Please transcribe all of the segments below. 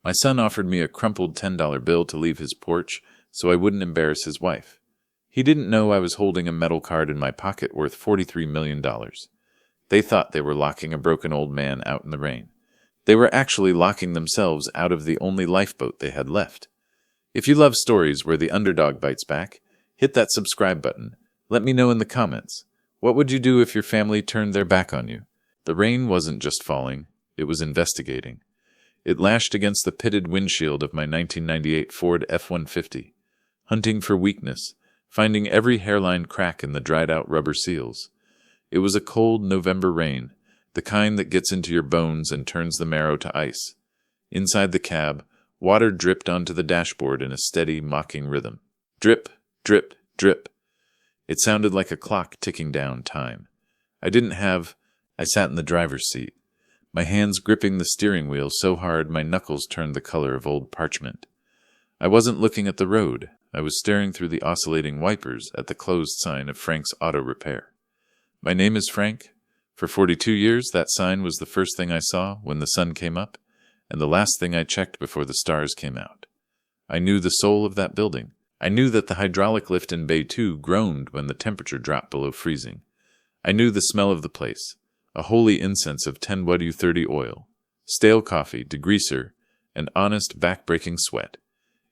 My son offered me a crumpled $10 bill to leave his porch so I wouldn't embarrass his wife. He didn't know I was holding a metal card in my pocket worth $43 million. They thought they were locking a broken old man out in the rain. They were actually locking themselves out of the only lifeboat they had left. If you love stories where the underdog bites back, hit that subscribe button. Let me know in the comments. What would you do if your family turned their back on you? The rain wasn't just falling, it was investigating. It lashed against the pitted windshield of my 1998 Ford F-150, hunting for weakness, finding every hairline crack in the dried-out rubber seals. It was a cold November rain, the kind that gets into your bones and turns the marrow to ice. Inside the cab, water dripped onto the dashboard in a steady, mocking rhythm. Drip, drip, drip. It sounded like a clock ticking down time. I sat in the driver's seat, my hands gripping the steering wheel so hard my knuckles turned the color of old parchment. I wasn't looking at the road. I was staring through the oscillating wipers at the closed sign of Frank's Auto Repair. My name is Frank. For 42 years, that sign was the first thing I saw when the sun came up, and the last thing I checked before the stars came out. I knew the soul of that building. I knew that the hydraulic lift in Bay 2 groaned when the temperature dropped below freezing. I knew the smell of the place, a holy incense of 10W30 oil, stale coffee, degreaser, and honest, back-breaking sweat.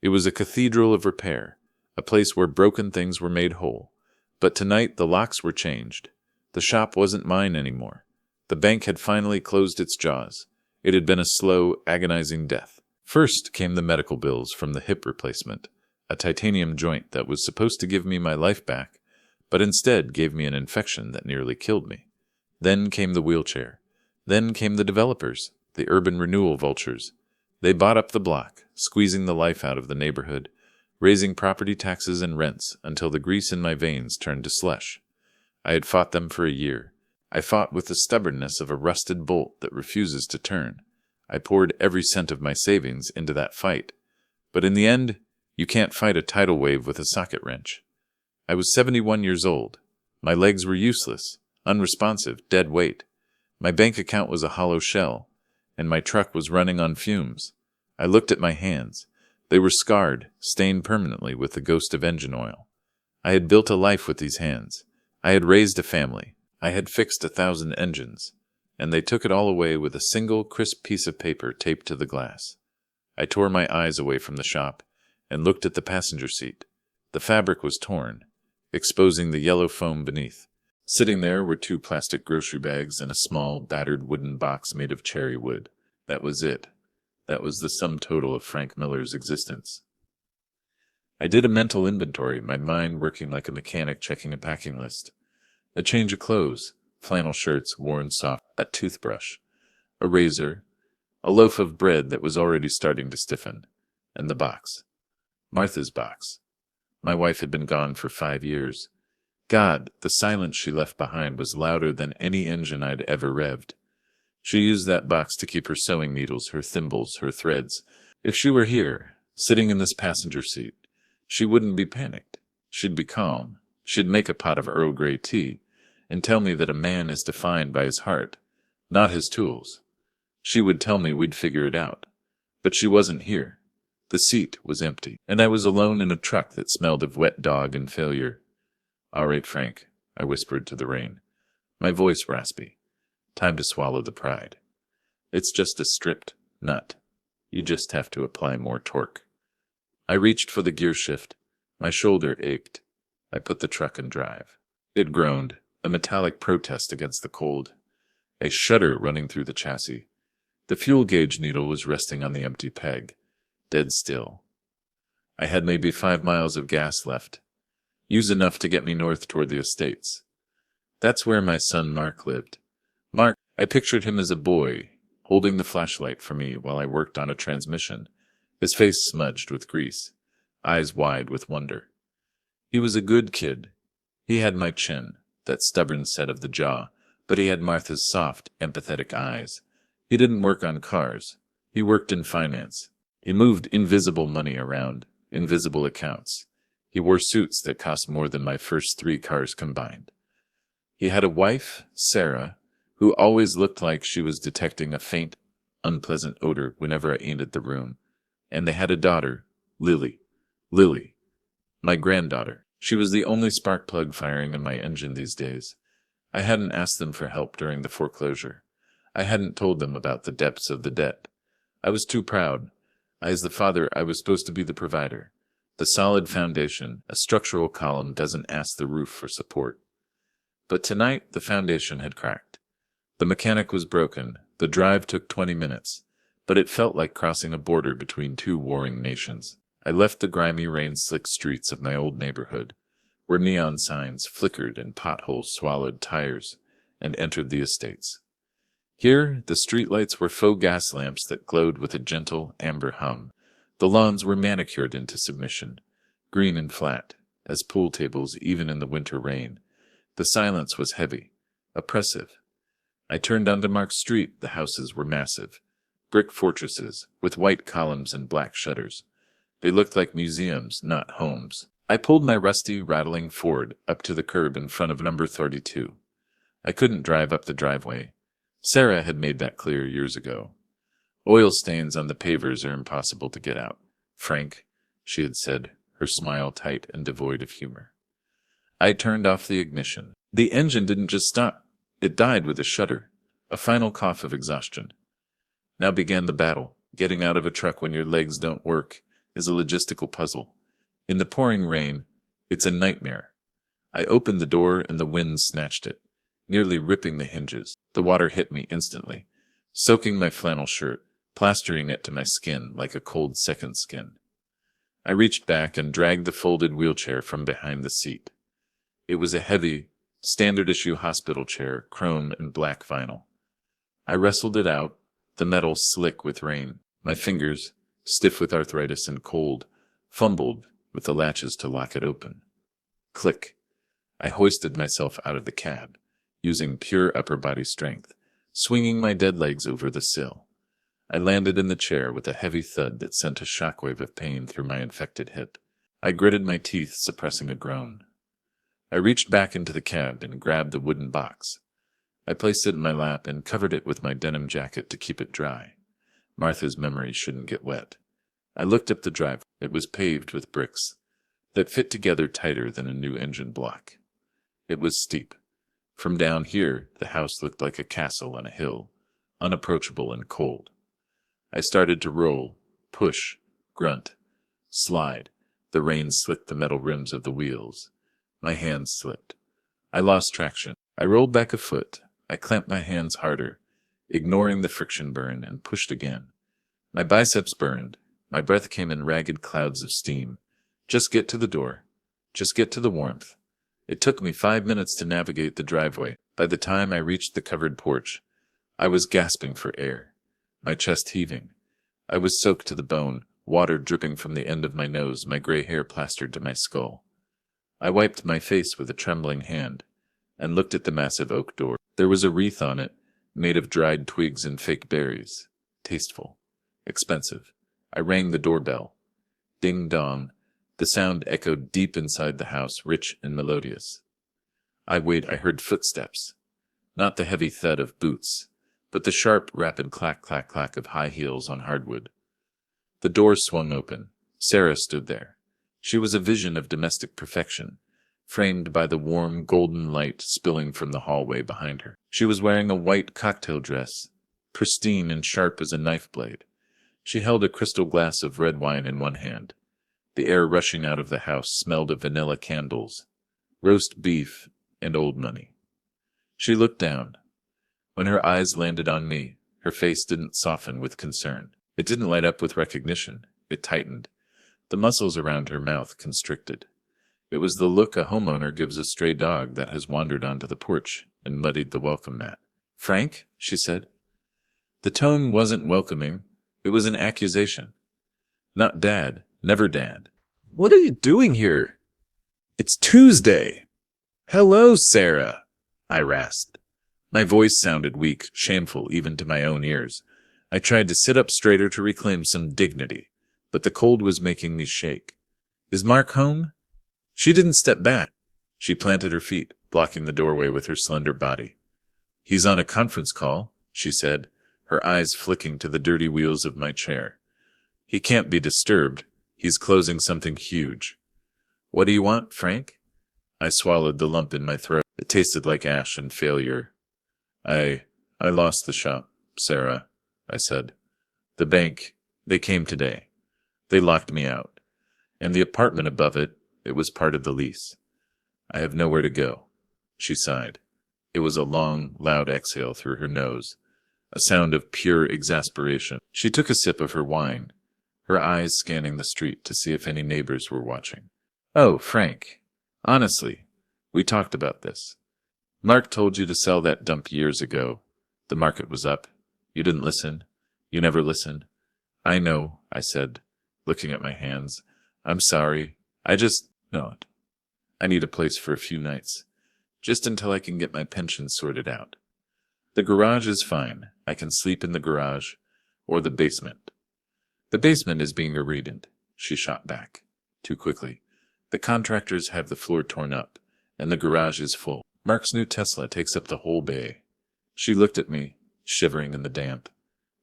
It was a cathedral of repair, a place where broken things were made whole. But tonight the locks were changed. The shop wasn't mine anymore. The bank had finally closed its jaws. It had been a slow, agonizing death. First came the medical bills from the hip replacement, a titanium joint that was supposed to give me my life back, but instead gave me an infection that nearly killed me. Then came the wheelchair. Then came the developers, the urban renewal vultures. They bought up the block, squeezing the life out of the neighborhood, raising property taxes and rents until the grease in my veins turned to slush. I had fought them for a year. I fought with the stubbornness of a rusted bolt that refuses to turn. I poured every cent of my savings into that fight. But in the end, you can't fight a tidal wave with a socket wrench. I was 71 years old. My legs were useless, unresponsive, dead weight. My bank account was a hollow shell, and my truck was running on fumes. I looked at my hands. They were scarred, stained permanently with the ghost of engine oil. I had built a life with these hands. I had raised a family. I had fixed 1,000 engines, and they took it all away with a single crisp piece of paper taped to the glass. I tore my eyes away from the shop and looked at the passenger seat. The fabric was torn, exposing the yellow foam beneath. Sitting there were 2 plastic grocery bags and a small, battered wooden box made of cherry wood. That was it. That was the sum total of Frank Miller's existence. I did a mental inventory, my mind working like a mechanic checking a packing list. A change of clothes, flannel shirts worn soft, a toothbrush, a razor, a loaf of bread that was already starting to stiffen, and the box. Martha's box. My wife had been gone for 5 years. God, the silence she left behind was louder than any engine I'd ever revved. She used that box to keep her sewing needles, her thimbles, her threads. If she were here, sitting in this passenger seat, she wouldn't be panicked. She'd be calm. She'd make a pot of Earl Grey tea and tell me that a man is defined by his heart, not his tools. She would tell me we'd figure it out. But she wasn't here. The seat was empty, and I was alone in a truck that smelled of wet dog and failure. "All right, Frank," I whispered to the rain, my voice raspy. "Time to swallow the pride. It's just a stripped nut. You just have to apply more torque." I reached for the gear shift. My shoulder ached. I put the truck in drive. It groaned, a metallic protest against the cold, a shudder running through the chassis. The fuel gauge needle was resting on the empty peg, dead still. I had maybe 5 miles of gas left. Use enough to get me north toward the estates. That's where my son Mark lived. Mark, I pictured him as a boy, holding the flashlight for me while I worked on a transmission, his face smudged with grease, eyes wide with wonder. He was a good kid. He had my chin, that stubborn set of the jaw, but he had Martha's soft, empathetic eyes. He didn't work on cars. He worked in finance. He moved invisible money around, invisible accounts. He wore suits that cost more than my first 3 cars combined. He had a wife, Sarah, who always looked like she was detecting a faint, unpleasant odor whenever I entered the room. And they had a daughter, Lily. Lily. My granddaughter. She was the only spark plug firing in my engine these days. I hadn't asked them for help during the foreclosure. I hadn't told them about the depths of the debt. I was too proud. As the father, I was supposed to be the provider. The solid foundation, a structural column, doesn't ask the roof for support. But tonight, the foundation had cracked. The mechanic was broken. The drive took 20 minutes, but it felt like crossing a border between two warring nations. I left the grimy, rain-slick streets of my old neighborhood, where neon signs flickered and potholes swallowed tires, and entered the estates. Here, the streetlights were faux gas lamps that glowed with a gentle, amber hum. The lawns were manicured into submission, green and flat, as pool tables even in the winter rain. The silence was heavy, oppressive. I turned onto Mark Street. The houses were massive, brick fortresses, with white columns and black shutters. They looked like museums, not homes. I pulled my rusty, rattling Ford up to the curb in front of number 32. I couldn't drive up the driveway. Sarah had made that clear years ago. Oil stains on the pavers are impossible to get out. Frank, she had said, her smile tight and devoid of humor. I turned off the ignition. The engine didn't just stop. It died with a shudder, a final cough of exhaustion. Now began the battle. Getting out of a truck when your legs don't work is a logistical puzzle. In the pouring rain, it's a nightmare. I opened the door and the wind snatched it, nearly ripping the hinges. The water hit me instantly, soaking my flannel shirt, plastering it to my skin like a cold second skin. I reached back and dragged the folded wheelchair from behind the seat. It was a heavy, standard-issue hospital chair, chrome and black vinyl. I wrestled it out, the metal slick with rain. My fingers, stiff with arthritis and cold, fumbled with the latches to lock it open. Click. I hoisted myself out of the cab, using pure upper body strength, swinging my dead legs over the sill. I landed in the chair with a heavy thud that sent a shockwave of pain through my infected hip. I gritted my teeth, suppressing a groan. I reached back into the cab and grabbed the wooden box. I placed it in my lap and covered it with my denim jacket to keep it dry. Martha's memory shouldn't get wet. I looked up the drive. It was paved with bricks that fit together tighter than a new engine block. It was steep. From down here, the house looked like a castle on a hill, unapproachable and cold. I started to roll, push, grunt, slide. The rain slicked the metal rims of the wheels. My hands slipped. I lost traction. I rolled back a foot. I clamped my hands harder, ignoring the friction burn, and pushed again. My biceps burned. My breath came in ragged clouds of steam. Just get to the door. Just get to the warmth. It took me 5 minutes to navigate the driveway. By the time I reached the covered porch, I was gasping for air, my chest heaving. I was soaked to the bone, water dripping from the end of my nose, my gray hair plastered to my skull. I wiped my face with a trembling hand and looked at the massive oak door. There was a wreath on it, made of dried twigs and fake berries. Tasteful. Expensive. I rang the doorbell. Ding dong. The sound echoed deep inside the house, rich and melodious. I heard footsteps. Not the heavy thud of boots, but the sharp, rapid clack, clack, clack of high heels on hardwood. The door swung open. Sarah stood there. She was a vision of domestic perfection, framed by the warm, golden light spilling from the hallway behind her. She was wearing a white cocktail dress, pristine and sharp as a knife blade. She held a crystal glass of red wine in one hand. The air rushing out of the house smelled of vanilla candles, roast beef, and old money. She looked down. When her eyes landed on me, her face didn't soften with concern. It didn't light up with recognition. It tightened. The muscles around her mouth constricted. It was the look a homeowner gives a stray dog that has wandered onto the porch and muddied the welcome mat. "Frank?" she said. The tone wasn't welcoming. It was an accusation. "Not Dad. Never Dad." "What are you doing here?" "It's Tuesday." "Hello, Sarah," I rasped. My voice sounded weak, shameful even to my own ears. I tried to sit up straighter to reclaim some dignity, but the cold was making me shake. "Is Mark home?" She didn't step back. She planted her feet, blocking the doorway with her slender body. "He's on a conference call," she said, her eyes flicking to the dirty wheels of my chair. He can't be disturbed. He's closing something huge. What do you want, Frank? I swallowed the lump in my throat. It tasted like ash and failure. I lost the shop, Sarah, I said. The bank, they came today. They locked me out. And the apartment above it, it was part of the lease. I have nowhere to go. She sighed. It was a long, loud exhale through her nose, a sound of pure exasperation. She took a sip of her wine, her eyes scanning the street to see if any neighbors were watching. Oh, Frank, honestly, we talked about this. Mark told you to sell that dump years ago. The market was up. You didn't listen. You never listened. I know, I said, looking at my hands. I'm sorry. No. I need a place for a few nights, just until I can get my pension sorted out. The garage is fine. I can sleep in the garage, or the basement. The basement is being redone, she shot back, too quickly. The contractors have the floor torn up, and the garage is full. Mark's new Tesla takes up the whole bay. She looked at me, shivering in the damp,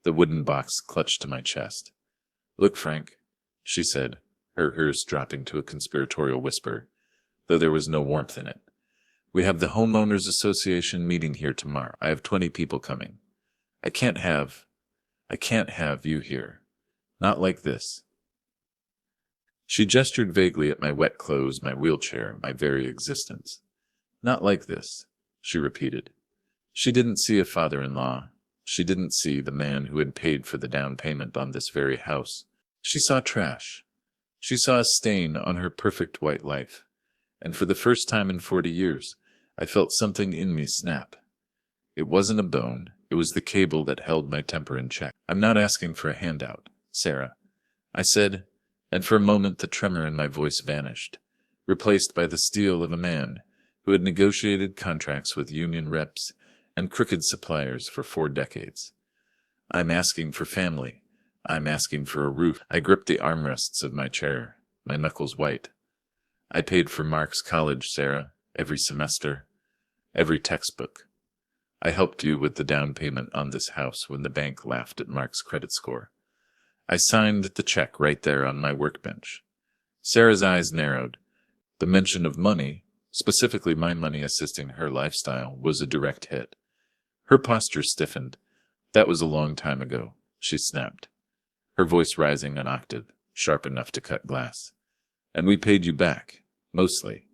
the wooden box clutched to my chest. Look, Frank, she said, hers dropping to a conspiratorial whisper, though there was no warmth in it. We have the Homeowners Association meeting here tomorrow. I have 20 people coming. I can't have you here. Not like this. She gestured vaguely at my wet clothes, my wheelchair, my very existence. Not like this, she repeated. She didn't see a father-in-law. She didn't see the man who had paid for the down payment on this very house. She saw trash. She saw a stain on her perfect white life. And for the first time in 40 years, I felt something in me snap. It wasn't a bone. It was the cable that held my temper in check. I'm not asking for a handout, Sarah, I said, and for a moment the tremor in my voice vanished, replaced by the steel of a man who had negotiated contracts with union reps and crooked suppliers for 4 decades. I'm asking for family. I'm asking for a roof. I gripped the armrests of my chair, my knuckles white. I paid for Mark's college, Sarah, every semester, every textbook. I helped you with the down payment on this house when the bank laughed at Mark's credit score. I signed the check right there on my workbench. Sarah's eyes narrowed. The mention of money, specifically my money assisting her lifestyle, was a direct hit. Her posture stiffened. That was a long time ago, she snapped, her voice rising an octave, sharp enough to cut glass. And we paid you back, mostly.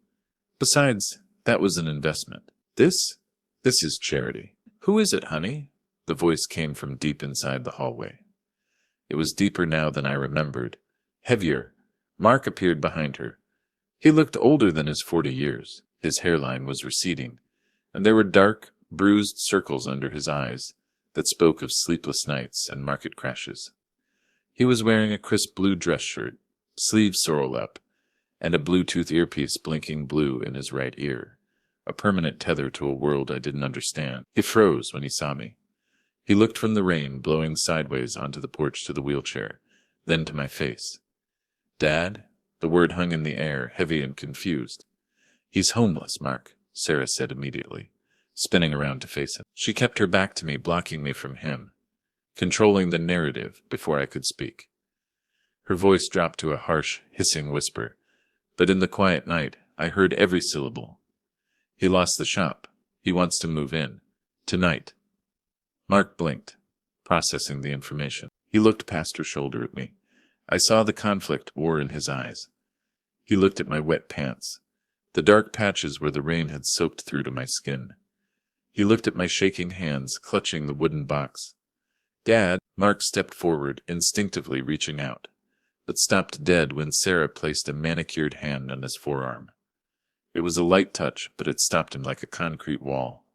Besides, that was an investment. This is charity. Who is it, honey? The voice came from deep inside the hallway. It was deeper now than I remembered, heavier. Mark appeared behind her. He looked older than his 40 years. His hairline was receding, and there were dark, bruised circles under his eyes that spoke of sleepless nights and market crashes. He was wearing a crisp blue dress shirt, sleeves rolled up, and a Bluetooth earpiece blinking blue in his right ear, a permanent tether to a world I didn't understand. He froze when he saw me. He looked from the rain blowing sideways onto the porch to the wheelchair, then to my face. Dad? The word hung in the air, heavy and confused. He's homeless, Mark, Sarah said immediately, spinning around to face him. She kept her back to me, blocking me from him, controlling the narrative before I could speak. Her voice dropped to a harsh, hissing whisper, but in the quiet night I heard every syllable. He lost the shop. He wants to move in. Tonight. Mark blinked, processing the information. He looked past her shoulder at me. I saw the conflict war in his eyes. He looked at my wet pants, the dark patches where the rain had soaked through to my skin. He looked at my shaking hands, clutching the wooden box. Dad, Mark stepped forward, instinctively reaching out, but stopped dead when Sarah placed a manicured hand on his forearm. It was a light touch, but it stopped him like a concrete wall.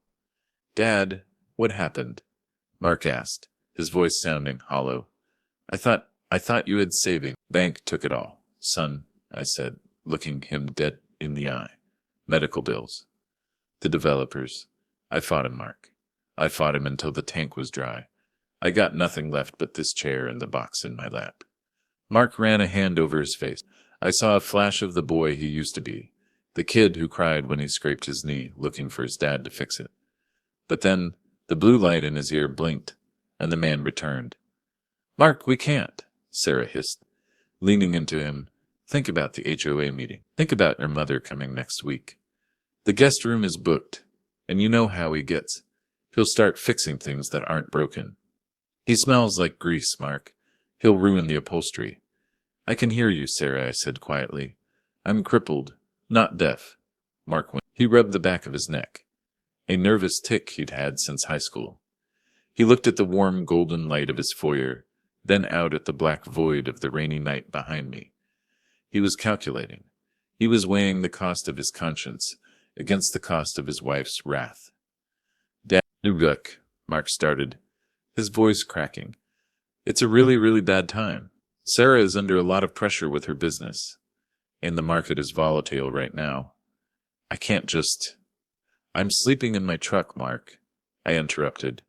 Dad, what happened? Mark asked, his voice sounding hollow. I thought you had saving. Bank took it all, son, I said, looking him dead in the eye. Medical bills. The developers. I fought him, Mark. I fought him until the tank was dry. I got nothing left but this chair and the box in my lap. Mark ran a hand over his face. I saw a flash of the boy he used to be, the kid who cried when he scraped his knee, looking for his dad to fix it. But then, the blue light in his ear blinked. and the man returned. "Mark, we can't," Sarah hissed, leaning into him. "Think about the HOA meeting. Think about your mother coming next week. The guest room is booked, and you know how he gets. He'll start fixing things that aren't broken. He smells like grease, Mark. He'll ruin the upholstery." "I can hear you, Sarah," I said quietly. "I'm crippled, not deaf." Mark went. He rubbed the back of his neck, a nervous tic he'd had since high school. He looked at the warm golden light of his foyer, then out at the black void of the rainy night behind me. He was calculating. He was weighing the cost of his conscience against the cost of his wife's wrath. "Dad, look," Mark started, his voice cracking. "It's a really, really bad time. Sarah is under a lot of pressure with her business, and the market is volatile right now. I can't just—" "I'm sleeping in my truck, Mark," I interrupted.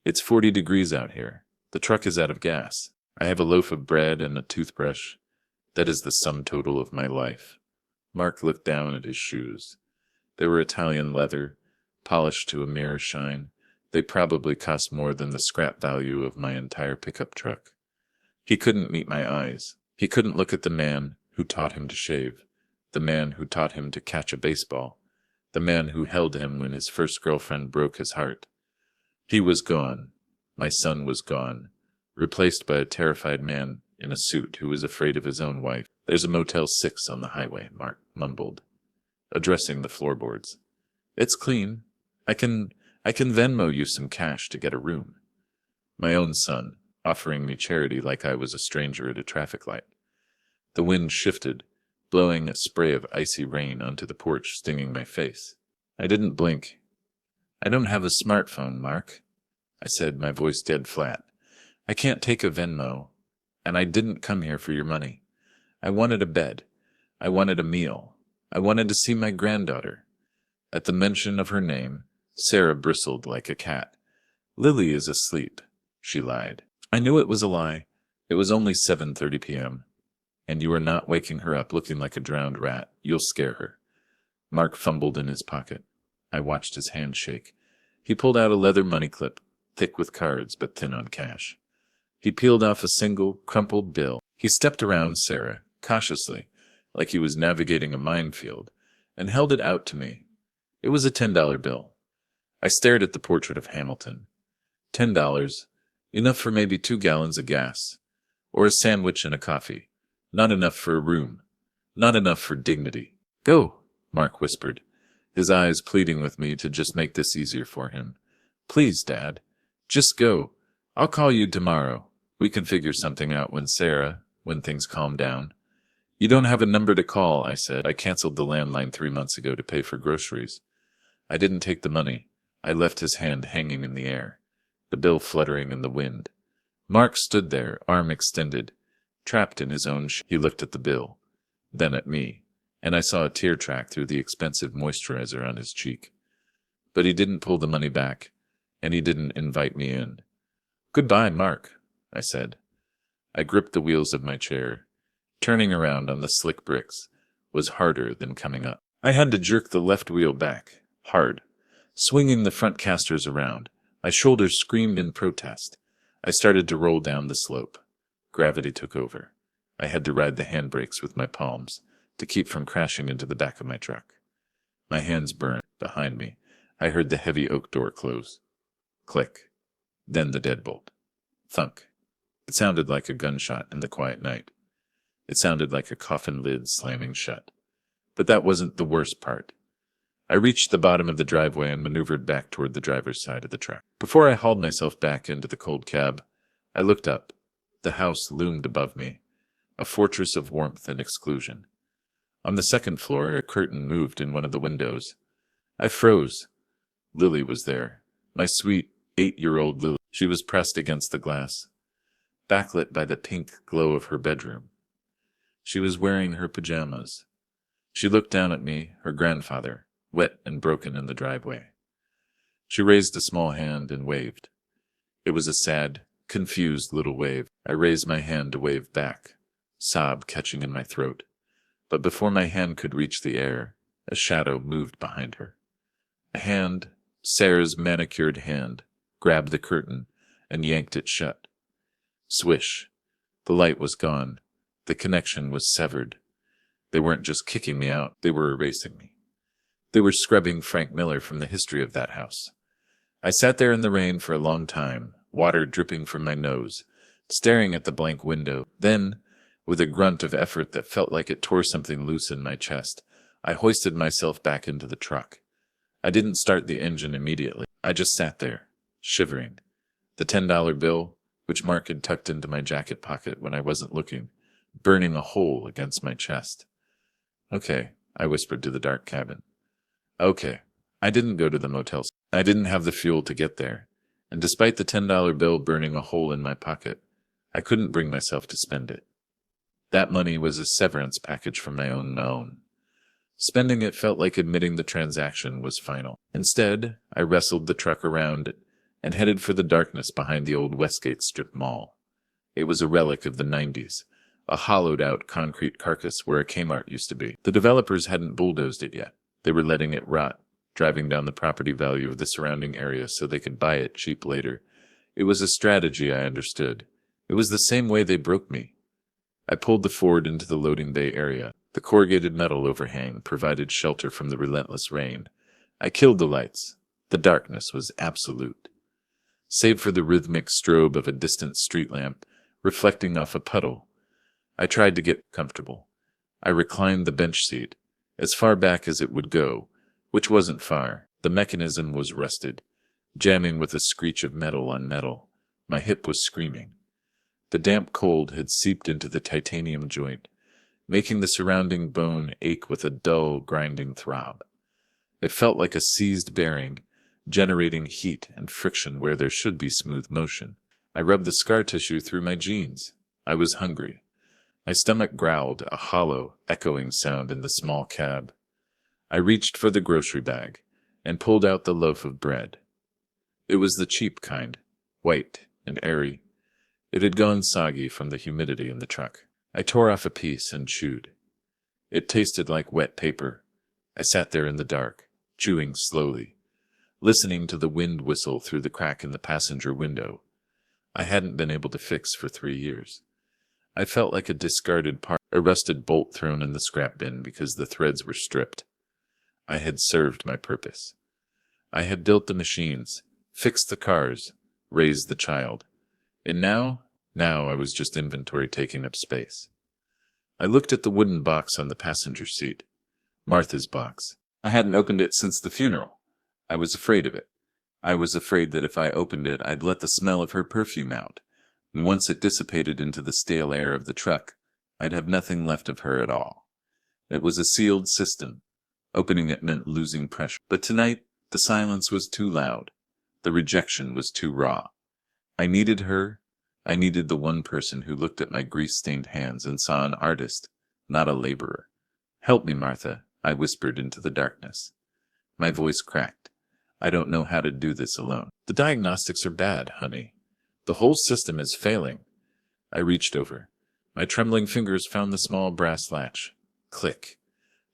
"It's 40 degrees out here. The truck is out of gas. I have a loaf of bread and a toothbrush. That is the sum total of my life." Mark looked down at his shoes. They were Italian leather, polished to a mirror shine. They probably cost more than the scrap value of my entire pickup truck. He couldn't meet my eyes. He couldn't look at the man who taught him to shave, the man who taught him to catch a baseball, the man who held him when his first girlfriend broke his heart. He was gone. My son was gone, replaced by a terrified man in a suit who was afraid of his own wife. "There's a Motel 6 on the highway," Mark mumbled, addressing the floorboards. "It's clean. I can Venmo you some cash to get a room." My own son, offering me charity like I was a stranger at a traffic light. The wind shifted, blowing a spray of icy rain onto the porch, stinging my face. I didn't blink. "I don't have a smartphone, Mark," I said, my voice dead flat. "I can't take a Venmo, and I didn't come here for your money. I wanted a bed. I wanted a meal. I wanted to see my granddaughter." At the mention of her name, Sarah bristled like a cat. "Lily is asleep," she lied. I knew it was a lie. It was only 7:30 p.m., and you are not waking her up looking like a drowned rat. You'll scare her. Mark fumbled in his pocket. I watched his hand shake. He pulled out a leather money clip, thick with cards but thin on cash. He peeled off a single, crumpled bill. He stepped around Sarah, cautiously, like he was navigating a minefield, and held it out to me. It was a $10 bill. I stared at the portrait of Hamilton. $10, enough for maybe 2 gallons of gas, or a sandwich and a coffee. Not enough for a room. Not enough for dignity. "Go," Mark whispered, his eyes pleading with me to just make this easier for him. "Please, Dad. Just go. I'll call you tomorrow. We can figure something out when things calm down." "You don't have a number to call," I said. "I canceled the landline 3 months ago to pay for groceries." I didn't take the money. I left his hand hanging in the air, the bill fluttering in the wind. Mark stood there, arm extended, trapped in his own He looked at the bill, then at me, and I saw a tear track through the expensive moisturizer on his cheek. But he didn't pull the money back, and he didn't invite me in. "Goodbye, Mark," I said. I gripped the wheels of my chair. Turning around on the slick bricks was harder than coming up. I had to jerk the left wheel back, hard, swinging the front casters around. My shoulders screamed in protest. I started to roll down the slope. Gravity took over. I had to ride the handbrakes with my palms to keep from crashing into the back of my truck. My hands burned. Behind me, I heard the heavy oak door close. Click. Then the deadbolt. Thunk. It sounded like a gunshot in the quiet night. It sounded like a coffin lid slamming shut. But that wasn't the worst part. I reached the bottom of the driveway and maneuvered back toward the driver's side of the truck. Before I hauled myself back into the cold cab, I looked up. The house loomed above me, a fortress of warmth and exclusion. On the second floor, a curtain moved in one of the windows. I froze. Lily was there, my sweet 8-year-old Lily. She was pressed against the glass, backlit by the pink glow of her bedroom. She was wearing her pajamas. She looked down at me, her grandfather, wet and broken in the driveway. She raised a small hand and waved. It was a sad, confused little wave. I raised my hand to wave back, sob catching in my throat. But before my hand could reach the air, a shadow moved behind her. A hand, Sarah's manicured hand, grabbed the curtain and yanked it shut. Swish. The light was gone. The connection was severed. They weren't just kicking me out, they were erasing me. They were scrubbing Frank Miller from the history of that house. I sat there in the rain for a long time, water dripping from my nose, staring at the blank window. Then, with a grunt of effort that felt like it tore something loose in my chest, I hoisted myself back into the truck. I didn't start the engine immediately. I just sat there, shivering. The $10 bill, which Mark had tucked into my jacket pocket when I wasn't looking, burning a hole against my chest. Okay, I whispered to the dark cabin. Okay, I didn't go to the motel. I didn't have the fuel to get there, and despite the $10 bill burning a hole in my pocket, I couldn't bring myself to spend it. That money was a severance package from my own known. Spending it felt like admitting the transaction was final. Instead, I wrestled the truck around and headed for the darkness behind the old Westgate Strip Mall. It was a relic of the 90s, a hollowed-out concrete carcass where a Kmart used to be. The developers hadn't bulldozed it yet. They were letting it rot, driving down the property value of the surrounding area so they could buy it cheap later. It was a strategy I understood. It was the same way they broke me. I pulled the Ford into the loading bay area. The corrugated metal overhang provided shelter from the relentless rain. I killed the lights. The darkness was absolute. Save for the rhythmic strobe of a distant street lamp reflecting off a puddle, I tried to get comfortable. I reclined the bench seat, as far back as it would go, which wasn't far. The mechanism was rusted, jamming with a screech of metal on metal. My hip was screaming. The damp cold had seeped into the titanium joint, making the surrounding bone ache with a dull, grinding throb. It felt like a seized bearing, generating heat and friction where there should be smooth motion. I rubbed the scar tissue through my jeans. I was hungry. My stomach growled, a hollow, echoing sound in the small cab. I reached for the grocery bag and pulled out the loaf of bread. It was the cheap kind, white and airy. It had gone soggy from the humidity in the truck. I tore off a piece and chewed. It tasted like wet paper. I sat there in the dark, chewing slowly, listening to the wind whistle through the crack in the passenger window. I hadn't been able to fix for 3 years. I felt like a discarded part, a rusted bolt thrown in the scrap bin because the threads were stripped. I had served my purpose. I had built the machines, fixed the cars, raised the child. And now I was just inventory taking up space. I looked at the wooden box on the passenger seat. Martha's box. I hadn't opened it since the funeral. I was afraid of it. I was afraid that if I opened it, I'd let the smell of her perfume out. And once it dissipated into the stale air of the truck, I'd have nothing left of her at all. It was a sealed system. Opening it meant losing pressure. But tonight, the silence was too loud. The rejection was too raw. I needed her. I needed the one person who looked at my grease-stained hands and saw an artist, not a laborer. "Help me, Martha," I whispered into the darkness. My voice cracked. "I don't know how to do this alone. The diagnostics are bad, honey. The whole system is failing." I reached over. My trembling fingers found the small brass latch. Click.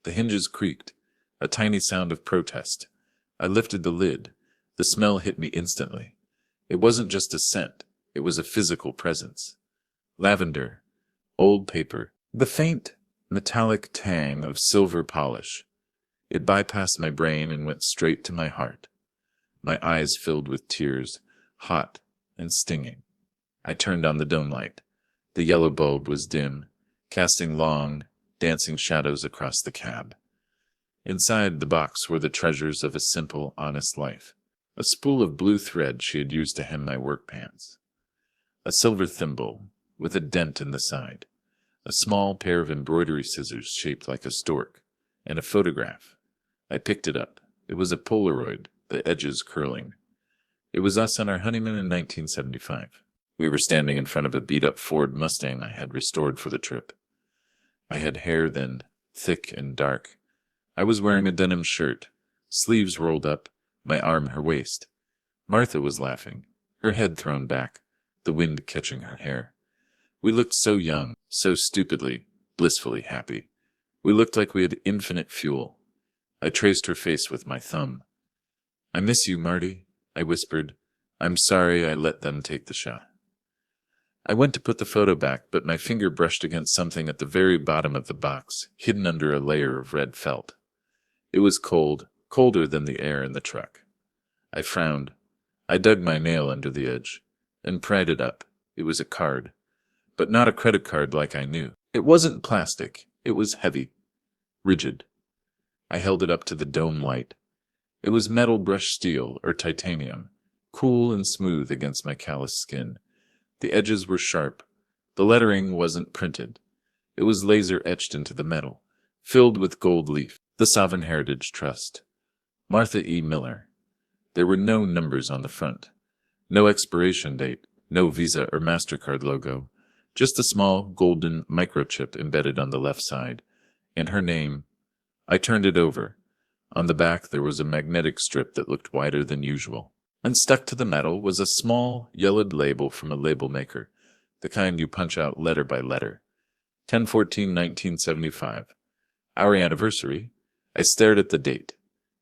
The hinges creaked. A tiny sound of protest. I lifted the lid. The smell hit me instantly. It wasn't just a scent. It was a physical presence. Lavender. Old paper. The faint, metallic tang of silver polish. It bypassed my brain and went straight to my heart. My eyes filled with tears, hot and stinging. I turned on the dome light. The yellow bulb was dim, casting long, dancing shadows across the cab. Inside the box were the treasures of a simple, honest life. A spool of blue thread she had used to hem my work pants. A silver thimble with a dent in the side. A small pair of embroidery scissors shaped like a stork. And a photograph. I picked it up. It was a Polaroid, the edges curling. It was us on our honeymoon in 1975. We were standing in front of a beat-up Ford Mustang I had restored for the trip. I had hair then, thick and dark. I was wearing a denim shirt, sleeves rolled up, my arm her waist. Martha was laughing, her head thrown back, the wind catching her hair. We looked so young, so stupidly, blissfully happy. We looked like we had infinite fuel. I traced her face with my thumb. "I miss you, Marty," I whispered. I'm sorry I let them take the shot. I went to put the photo back, but my finger brushed against something at the very bottom of the box, hidden under a layer of red felt. It was cold, colder than the air in the truck. I frowned. I dug my nail under the edge, and pried it up. It was a card, but not a credit card like I knew. It wasn't plastic. It was heavy, rigid. I held it up to the dome light. It was metal brushed steel or titanium, cool and smooth against my calloused skin. The edges were sharp. The lettering wasn't printed. It was laser etched into the metal, filled with gold leaf. The Sovereign Heritage Trust. Martha E. Miller. There were no numbers on the front. No expiration date. No Visa or MasterCard logo. Just a small golden microchip embedded on the left side. And her name. I turned it over. On the back there was a magnetic strip that looked wider than usual. And stuck to the metal was a small, yellowed label from a label maker, the kind you punch out letter by letter. 10/14/1975. Our anniversary. I stared at the date.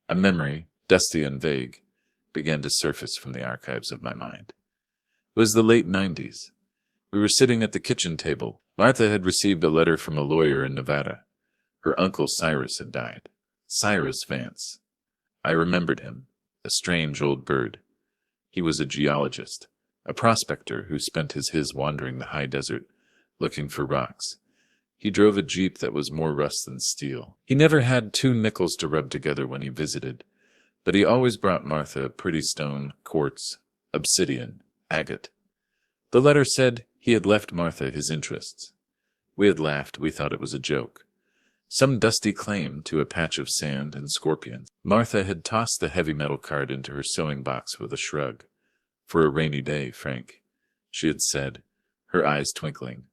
A memory, dusty and vague, began to surface from the archives of my mind. It was the late 90s. We were sitting at the kitchen table. Martha had received a letter from a lawyer in Nevada. Her uncle Cyrus had died. Cyrus Vance. I remembered him, a strange old bird. He was a geologist, a prospector who spent his wandering the high desert, looking for rocks. He drove a Jeep that was more rust than steel. He never had 2 nickels to rub together when he visited, but he always brought Martha pretty stone, quartz, obsidian, agate. The letter said he had left Martha his interests. We had laughed. We thought it was a joke. Some dusty claim to a patch of sand and scorpions. Martha had tossed the heavy metal card into her sewing box with a shrug. For a rainy day, Frank, she had said, her eyes twinkling.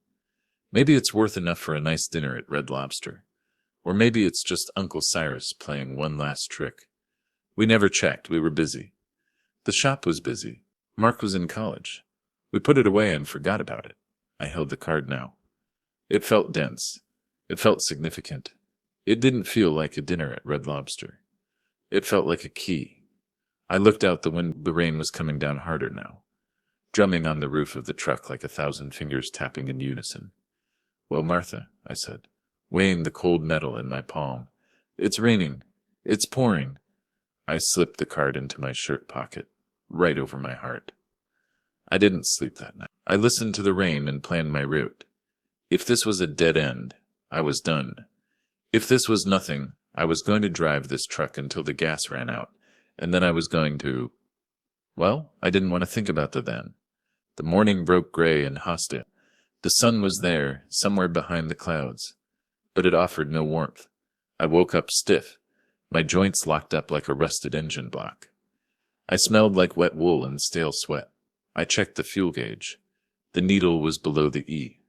Maybe it's worth enough for a nice dinner at Red Lobster. Or maybe it's just Uncle Cyrus playing one last trick. We never checked. We were busy. The shop was busy. Mark was in college. We put it away and forgot about it. I held the card now. It felt dense. It felt significant. It didn't feel like a dinner at Red Lobster. It felt like a key. I looked out the window. The rain was coming down harder now, drumming on the roof of the truck like 1,000 fingers tapping in unison. Well, Martha, I said, weighing the cold metal in my palm. It's raining. It's pouring. I slipped the card into my shirt pocket, right over my heart. I didn't sleep that night. I listened to the rain and planned my route. If this was a dead end, I was done. If this was nothing, I was going to drive this truck until the gas ran out, and then I was going to... Well, I didn't want to think about the then. The morning broke gray and hostile. The sun was there, somewhere behind the clouds, but it offered no warmth. I woke up stiff, my joints locked up like a rusted engine block. I smelled like wet wool and stale sweat. I checked the fuel gauge. The needle was below the E.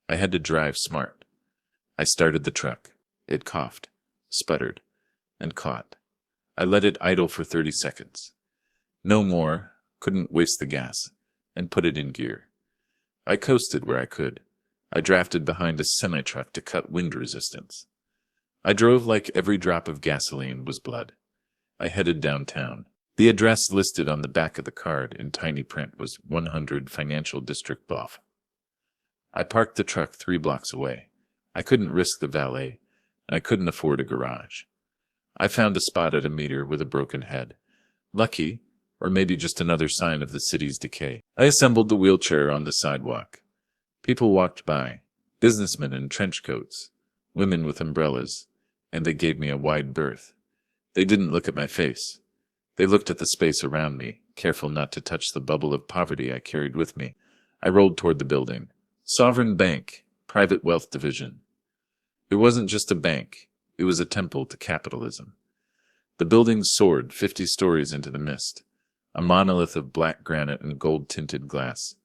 I had to drive smart. I started the truck. It coughed, sputtered, and caught. I let it idle for 30 seconds. No more, couldn't waste the gas, and put it in gear. I coasted where I could. I drafted behind a semi-truck to cut wind resistance. I drove like every drop of gasoline was blood. I headed downtown. The address listed on the back of the card in tiny print was 100 Financial District Bluff. I parked the truck 3 blocks away. I couldn't risk the valet, and I couldn't afford a garage. I found a spot at a meter with a broken head. Lucky, or maybe just another sign of the city's decay. I assembled the wheelchair on the sidewalk. People walked by, businessmen in trench coats, women with umbrellas, and they gave me a wide berth. They didn't look at my face. They looked at the space around me, careful not to touch the bubble of poverty I carried with me. I rolled toward the building. Sovereign Bank, Private Wealth Division. It wasn't just a bank. It was a temple to capitalism. The building soared 50 stories into the mist, a monolith of black granite and gold-tinted glass.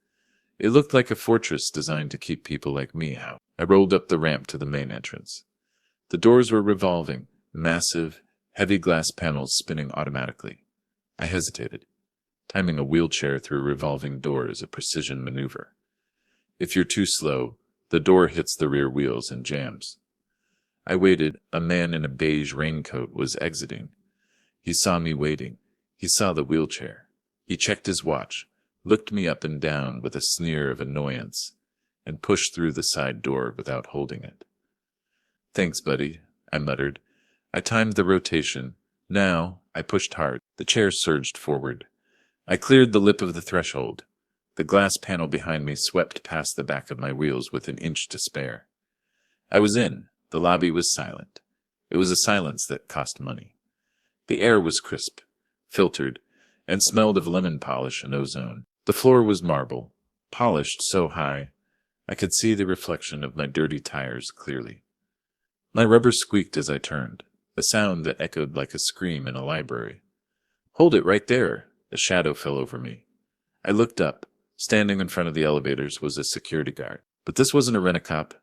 It looked like a fortress designed to keep people like me out. I rolled up the ramp to the main entrance. The doors were revolving, massive, heavy glass panels spinning automatically. I hesitated. Timing a wheelchair through a revolving door is a precision maneuver. If you're too slow, the door hits the rear wheels and jams. I waited. A man in a beige raincoat was exiting. He saw me waiting. He saw the wheelchair. He checked his watch, looked me up and down with a sneer of annoyance, and pushed through the side door without holding it. "Thanks, buddy," I muttered. I timed the rotation. Now, I pushed hard. The chair surged forward. I cleared the lip of the threshold. The glass panel behind me swept past the back of my wheels with an inch to spare. I was in. The lobby was silent. It was a silence that cost money. The air was crisp, filtered, and smelled of lemon polish and ozone. The floor was marble, polished so high I could see the reflection of my dirty tires clearly. My rubber squeaked as I turned, a sound that echoed like a scream in a library. "Hold it right there!" A shadow fell over me. I looked up. Standing in front of the elevators was a security guard. But this wasn't a rent-a-cop.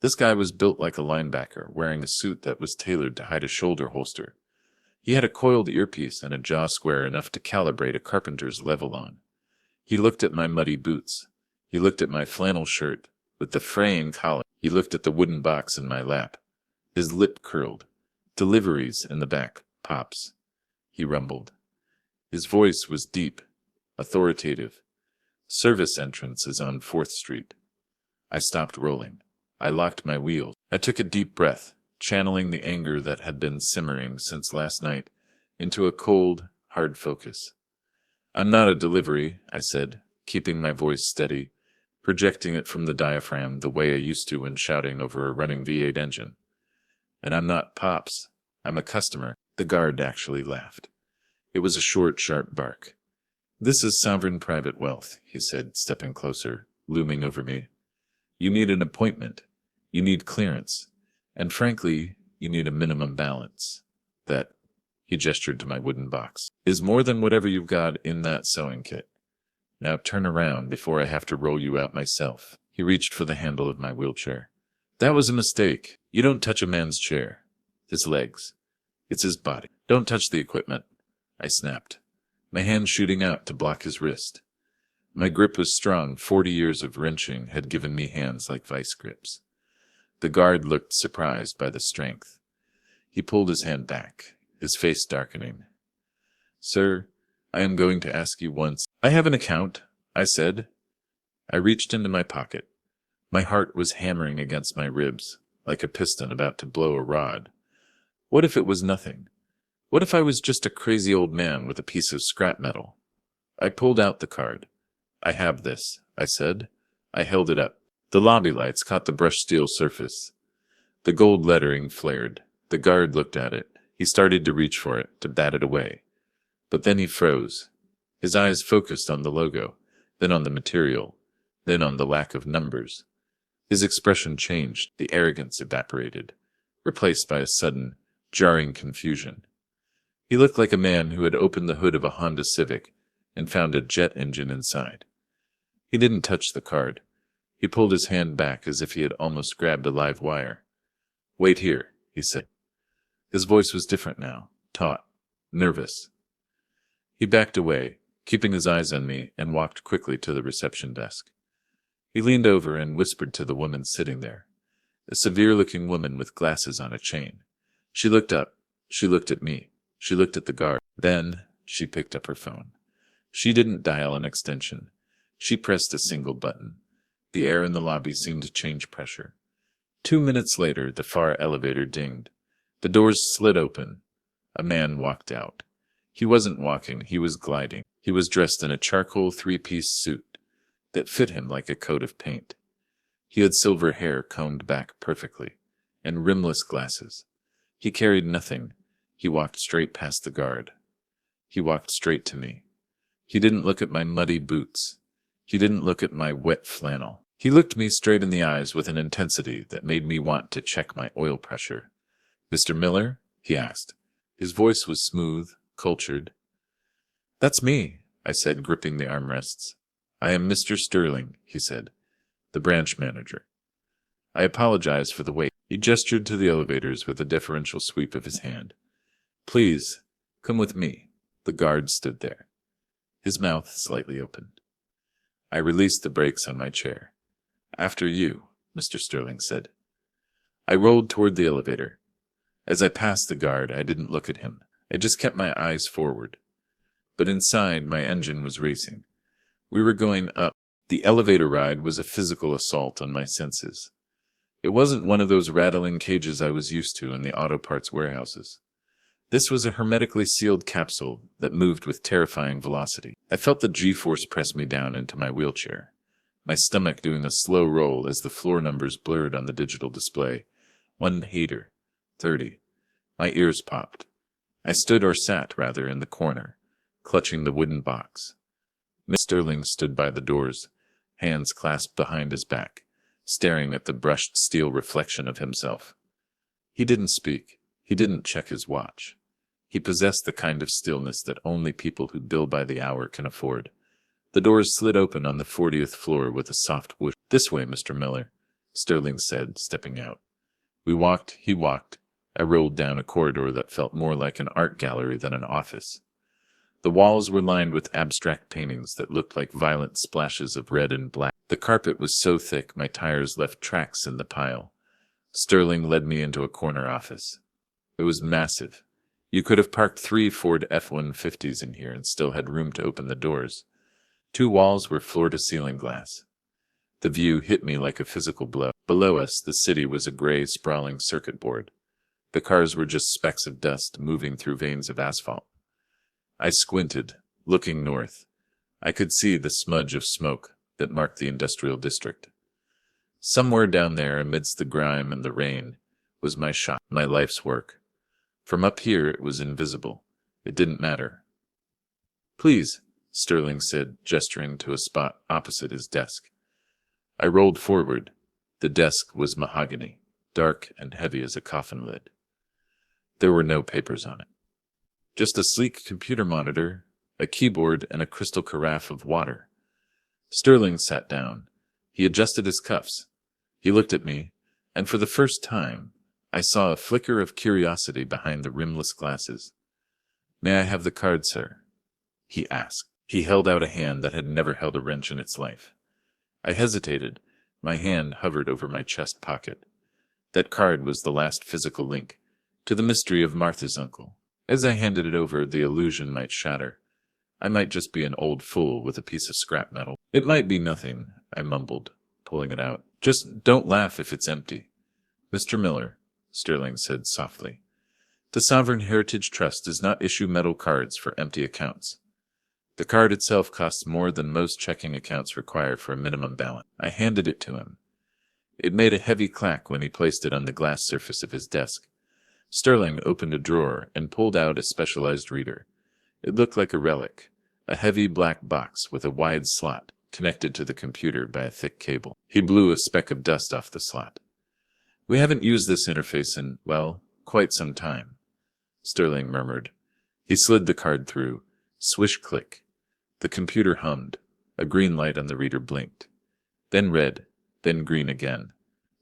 This guy was built like a linebacker, wearing a suit that was tailored to hide a shoulder holster. He had a coiled earpiece and a jaw square enough to calibrate a carpenter's level on. He looked at my muddy boots. He looked at my flannel shirt with the fraying collar. He looked at the wooden box in my lap. His lip curled. "Deliveries in the back, Pops," he rumbled. His voice was deep, authoritative. "Service entrance is on 4th Street. I stopped rolling. I locked my wheels. I took a deep breath, channeling the anger that had been simmering since last night into a cold, hard focus. "I'm not a delivery," I said, keeping my voice steady, projecting it from the diaphragm the way I used to when shouting over a running V8 engine. "And I'm not Pops. I'm a customer." The guard actually laughed. It was a short, sharp bark. "This is sovereign private wealth," he said, stepping closer, looming over me. "You need an appointment. You need clearance. And frankly, you need a minimum balance. That," he gestured to my wooden box, "is more than whatever you've got in that sewing kit. Now turn around before I have to roll you out myself." He reached for the handle of my wheelchair. "That was a mistake. You don't touch a man's chair. His legs. It's his body. Don't touch the equipment," I snapped, my hand shooting out to block his wrist. My grip was strong. 40 years of wrenching had given me hands like vice grips. The guard looked surprised by the strength. He pulled his hand back, his face darkening. "Sir, I am going to ask you once." "I have an account," I said. I reached into my pocket. My heart was hammering against my ribs, like a piston about to blow a rod. What if it was nothing? What if I was just a crazy old man with a piece of scrap metal? I pulled out the card. "I have this," I said. I held it up. The lobby lights caught the brushed steel surface. The gold lettering flared. The guard looked at it. He started to reach for it, to bat it away. But then he froze. His eyes focused on the logo, then on the material, then on the lack of numbers. His expression changed. The arrogance evaporated, replaced by a sudden, jarring confusion. He looked like a man who had opened the hood of a Honda Civic and found a jet engine inside. He didn't touch the card. He pulled his hand back as if he had almost grabbed a live wire. "Wait here," he said. His voice was different now, taut, nervous. He backed away, keeping his eyes on me, and walked quickly to the reception desk. He leaned over and whispered to the woman sitting there, a severe-looking woman with glasses on a chain. She looked up. She looked at me. She looked at the guard. Then she picked up her phone. She didn't dial an extension. She pressed a single button. The air in the lobby seemed to change pressure. 2 minutes later, the far elevator dinged. The doors slid open. A man walked out. He wasn't walking, he was gliding. He was dressed in a charcoal 3-piece suit that fit him like a coat of paint. He had silver hair combed back perfectly, and rimless glasses. He carried nothing. He walked straight past the guard. He walked straight to me. He didn't look at my muddy boots. He didn't look at my wet flannel. He looked me straight in the eyes with an intensity that made me want to check my oil pressure. "Mr. Miller?" he asked. His voice was smooth, cultured. "That's me," I said, gripping the armrests. "I am Mr. Sterling," he said, "the branch manager. I apologize for the wait." He gestured to the elevators with a deferential sweep of his hand. "Please, come with me." The guard stood there, his mouth slightly opened. I released the brakes on my chair. "After you," Mr. Sterling said. I rolled toward the elevator. As I passed the guard, I didn't look at him. I just kept my eyes forward. but inside my engine was racing. We were going up. The elevator ride was a physical assault on my senses. It wasn't one of those rattling cages I was used to in the auto parts warehouses. This was a hermetically sealed capsule that moved with terrifying velocity. I felt the G-force press me down into my wheelchair, my stomach doing a slow roll as the floor numbers blurred on the digital display. 1 hater, 30. My ears popped. I stood or sat, rather, in the corner, clutching the wooden box. Mr. Sterling stood by the doors, hands clasped behind his back, staring at the brushed steel reflection of himself. He didn't speak. He didn't check his watch. He possessed the kind of stillness that only people who bill by the hour can afford. The doors slid open on the 40th floor with a soft whoosh. "This way, Mr. Miller," Sterling said, stepping out. We walked, he walked. I rolled down a corridor that felt more like an art gallery than an office. The walls were lined with abstract paintings that looked like violent splashes of red and black. The carpet was so thick my tires left tracks in the pile. Sterling led me into a corner office. It was massive. You could have parked 3 Ford F-150s in here and still had room to open the doors. 2 walls were floor-to-ceiling glass. The view hit me like a physical blow. Below us, the city was a gray, sprawling circuit board. The cars were just specks of dust moving through veins of asphalt. I squinted, looking north. I could see the smudge of smoke that marked the industrial district. Somewhere down there, amidst the grime and the rain, was my shop, my life's work. From up here, it was invisible. It didn't matter. "Please," Sterling said, gesturing to a spot opposite his desk. I rolled forward. The desk was mahogany, dark and heavy as a coffin lid. There were no papers on it. Just a sleek computer monitor, a keyboard, and a crystal carafe of water. Sterling sat down. He adjusted his cuffs. He looked at me, and for the first time, I saw a flicker of curiosity behind the rimless glasses. "May I have the card, sir?" he asked. He held out a hand that had never held a wrench in its life. I hesitated. My hand hovered over my chest pocket. That card was the last physical link to the mystery of Martha's uncle. As I handed it over, the illusion might shatter. I might just be an old fool with a piece of scrap metal. "It might be nothing," I mumbled, pulling it out. "Just don't laugh if it's empty." "Mr. Miller," Sterling said softly, "the Sovereign Heritage Trust does not issue metal cards for empty accounts. The card itself costs more than most checking accounts require for a minimum balance." I handed it to him. It made a heavy clack when he placed it on the glass surface of his desk. Sterling opened a drawer and pulled out a specialized reader. It looked like a relic, a heavy black box with a wide slot connected to the computer by a thick cable. He blew a speck of dust off the slot. "We haven't used this interface in, well, quite some time," Sterling murmured. He slid the card through. Swish click. The computer hummed. A green light on the reader blinked. Then red, then green again.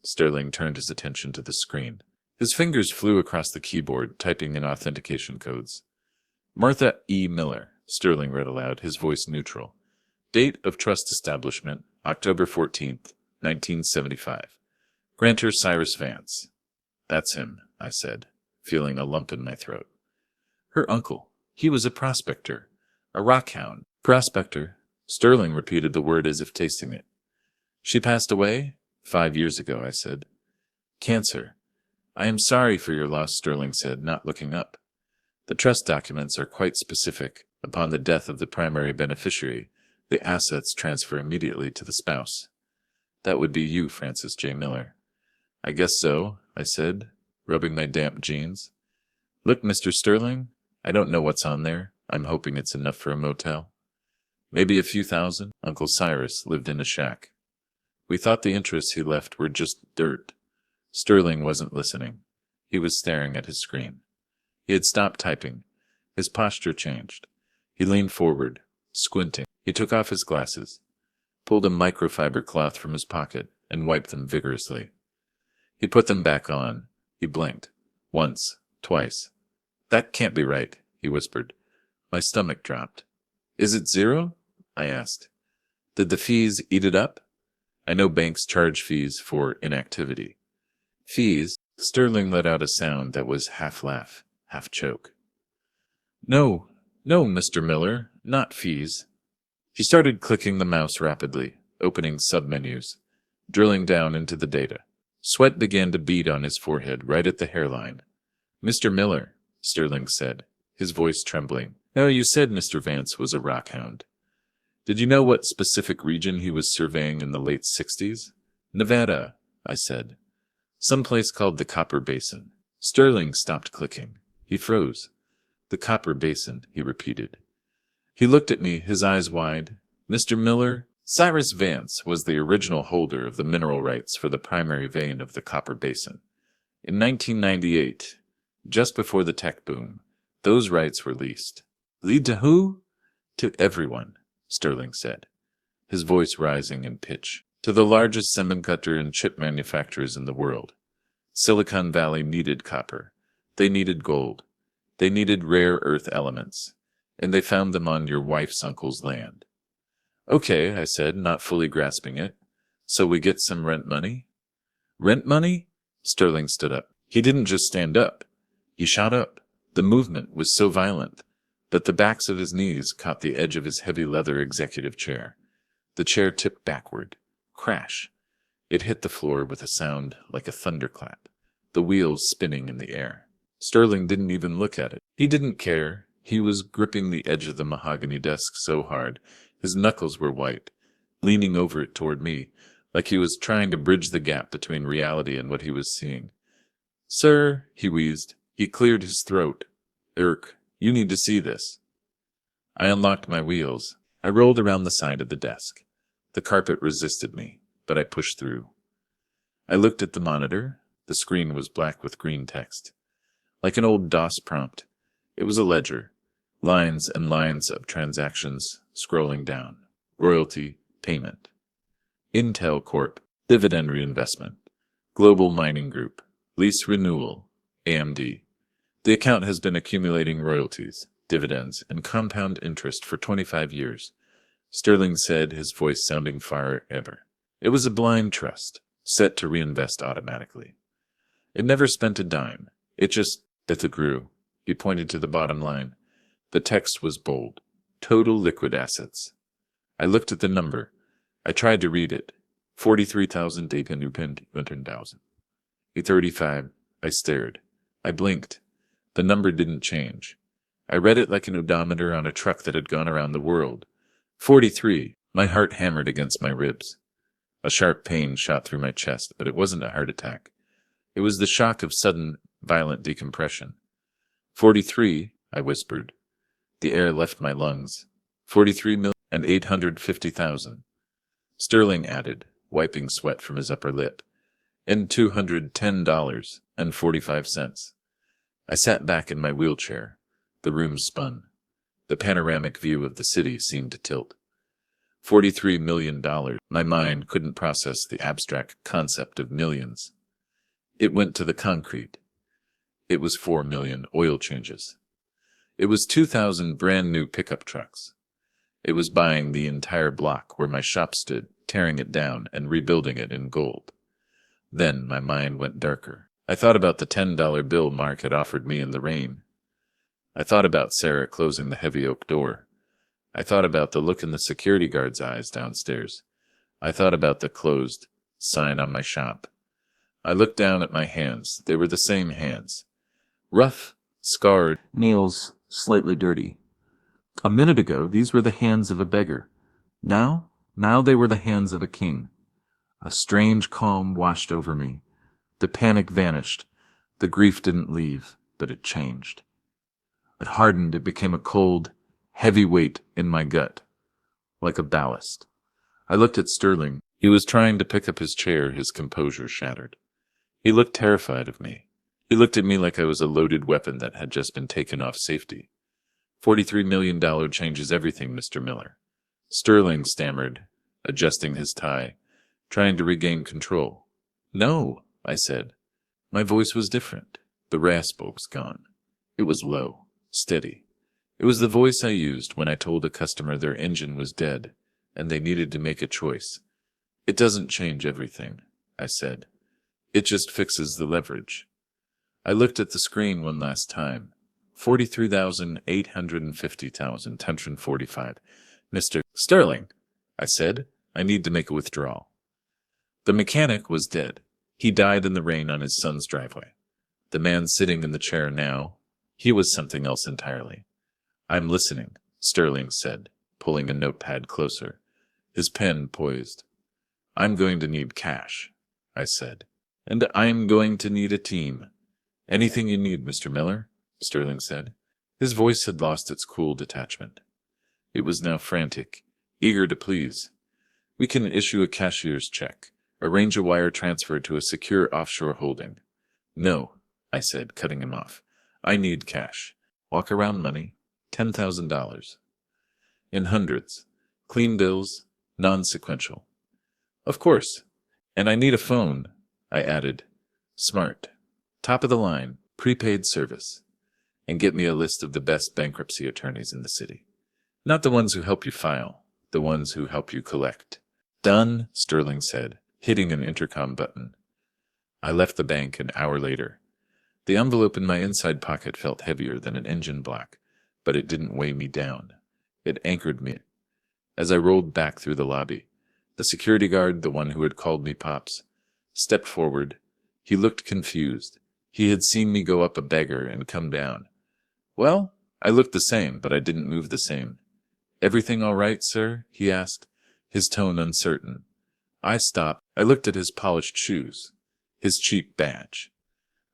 Sterling turned his attention to the screen. His fingers flew across the keyboard, typing in authentication codes. "Martha E. Miller," Sterling read aloud, his voice neutral. "Date of trust establishment, October 14th, 1975. Grantor Cyrus Vance." "That's him," I said, feeling a lump in my throat. Her uncle. He was a prospector. A rockhound. "Prospector." Sterling repeated the word as if tasting it. "She passed away?" 5 years ago, I said. "Cancer." "I am sorry for your loss," Sterling said, not looking up. "The trust documents are quite specific. Upon the death of the primary beneficiary, the assets transfer immediately to the spouse." "That would be you, Francis J. Miller." "I guess so," I said, rubbing my damp jeans. "Look, Mr. Sterling, I don't know what's on there. I'm hoping it's enough for a motel. Maybe a few thousand." Uncle Cyrus lived in a shack. We thought the interests he left were just dirt. Sterling wasn't listening. He was staring at his screen. He had stopped typing. His posture changed. He leaned forward, squinting. He took off his glasses, pulled a microfiber cloth from his pocket, and wiped them vigorously. He put them back on. He blinked. Once, twice. "That can't be right," he whispered. My stomach dropped. "Is it 0? I asked. "Did the fees eat it up? I know banks charge fees for inactivity." "Fees?" Sterling let out a sound that was half laugh, half choke. "No, No, Mr. Miller, not fees. He started clicking the mouse rapidly, opening submenus, drilling down into the data. Sweat began to bead on his forehead right at the hairline. Mr. Miller, Sterling said, his voice trembling. "No, you said Mr. Vance was a rockhound. Did you know what specific region he was surveying in the late 60s? Nevada, I said. Some place called the Copper Basin." Sterling stopped clicking. He froze. "The Copper Basin," he repeated. He looked at me, his eyes wide. "Mr. Miller, Cyrus Vance was the original holder of the mineral rights for the primary vein of the Copper Basin. In 1998, just before the tech boom, those rights were leased." "Lead to who?" "To everyone," Sterling said, his voice rising in pitch. "To the largest semiconductor and chip manufacturers in the world. Silicon Valley needed copper. They needed gold. They needed rare earth elements. And they found them on your wife's uncle's land." "Okay," I said, not fully grasping it. "So we get some rent money?" "Rent money?" Sterling stood up. He didn't just stand up. He shot up. The movement was so violent that the backs of his knees caught the edge of his heavy leather executive chair. The chair tipped backward. Crash. It hit the floor with a sound like a thunderclap, the wheels spinning in the air. Sterling didn't even look at it. He didn't care. He was gripping the edge of the mahogany desk so hard, his knuckles were white, leaning over it toward me, like he was trying to bridge the gap between reality and what he was seeing. "Sir," he wheezed. He cleared his throat. You need to see this." I unlocked my wheels. I rolled around the side of the desk. The carpet resisted me, but I pushed through. I looked at the monitor. The screen was black with green text. Like an old DOS prompt. It was a ledger. Lines and lines of transactions scrolling down. Royalty, payment. Intel Corp, dividend reinvestment. Global Mining Group, lease renewal, AMD. The account has been accumulating royalties, dividends, and compound interest for 25 years, Sterling said, his voice sounding far ever. It was a blind trust, set to reinvest automatically. It never spent a dime. It just grew. He pointed to the bottom line. The text was bold. Total liquid assets. I looked at the number. I tried to read it. 43,800. 35. I stared. I blinked. The number didn't change. I read it like an odometer on a truck that had gone around the world. 43. My heart hammered against my ribs. A sharp pain shot through my chest, but it wasn't a heart attack. It was the shock of sudden, violent decompression. 43, I whispered. The air left my lungs. 43,850,000. Sterling added, wiping sweat from his upper lip. And $210.45. I sat back in my wheelchair. The room spun. The panoramic view of the city seemed to tilt. $43 million. My mind couldn't process the abstract concept of millions. It went to the concrete. It was 4 million oil changes. It was 2,000 brand new pickup trucks. It was buying the entire block where my shop stood, tearing it down and rebuilding it in gold. Then my mind went darker. I thought about the $10 bill Mark had offered me in the rain. I thought about Sarah closing the heavy oak door. I thought about the look in the security guard's eyes downstairs. I thought about the closed sign on my shop. I looked down at my hands. They were the same hands. Rough, scarred, nails slightly dirty. A minute ago, these were the hands of a beggar. Now they were the hands of a king. A strange calm washed over me. The panic vanished. The grief didn't leave, but it changed. It hardened. It became a cold, heavy weight in my gut, like a ballast. I looked at Sterling. He was trying to pick up his chair, his composure shattered. He looked terrified of me. He looked at me like I was a loaded weapon that had just been taken off safety. $43 million changes everything, Mr. Miller. Sterling stammered, adjusting his tie, trying to regain control. No, I said. My voice was different. The rasp was gone. It was low, steady. It was the voice I used when I told a customer their engine was dead and they needed to make a choice. It doesn't change everything, I said. It just fixes the leverage. I looked at the screen one last time. $43,850,145. Mr. Sterling, I said, I need to make a withdrawal. The mechanic was dead. He died in the rain on his son's driveway. The man sitting in the chair now, he was something else entirely. I'm listening, Sterling said, pulling a notepad closer, his pen poised. I'm going to need cash, I said. And I'm going to need a team. Anything you need, Mr. Miller, Sterling said. His voice had lost its cool detachment. It was now frantic, eager to please. We can issue a cashier's check, arrange a wire transfer to a secure offshore holding. No, I said, cutting him off. I need cash. Walk around money. $10,000. In hundreds. Clean bills. Non-sequential. Of course. And I need a phone, I added. Smart. Top of the line. Prepaid service. And get me a list of the best bankruptcy attorneys in the city. Not the ones who help you file. The ones who help you collect. Done, Sterling said, hitting an intercom button. I left the bank an hour later. The envelope in my inside pocket felt heavier than an engine block, but it didn't weigh me down. It anchored me. As I rolled back through the lobby, the security guard, the one who had called me Pops, stepped forward. He looked confused. He had seen me go up a beggar and come down. Well, I looked the same, but I didn't move the same. Everything all right, sir? He asked, his tone uncertain. I stopped. I looked at his polished shoes, his cheap badge.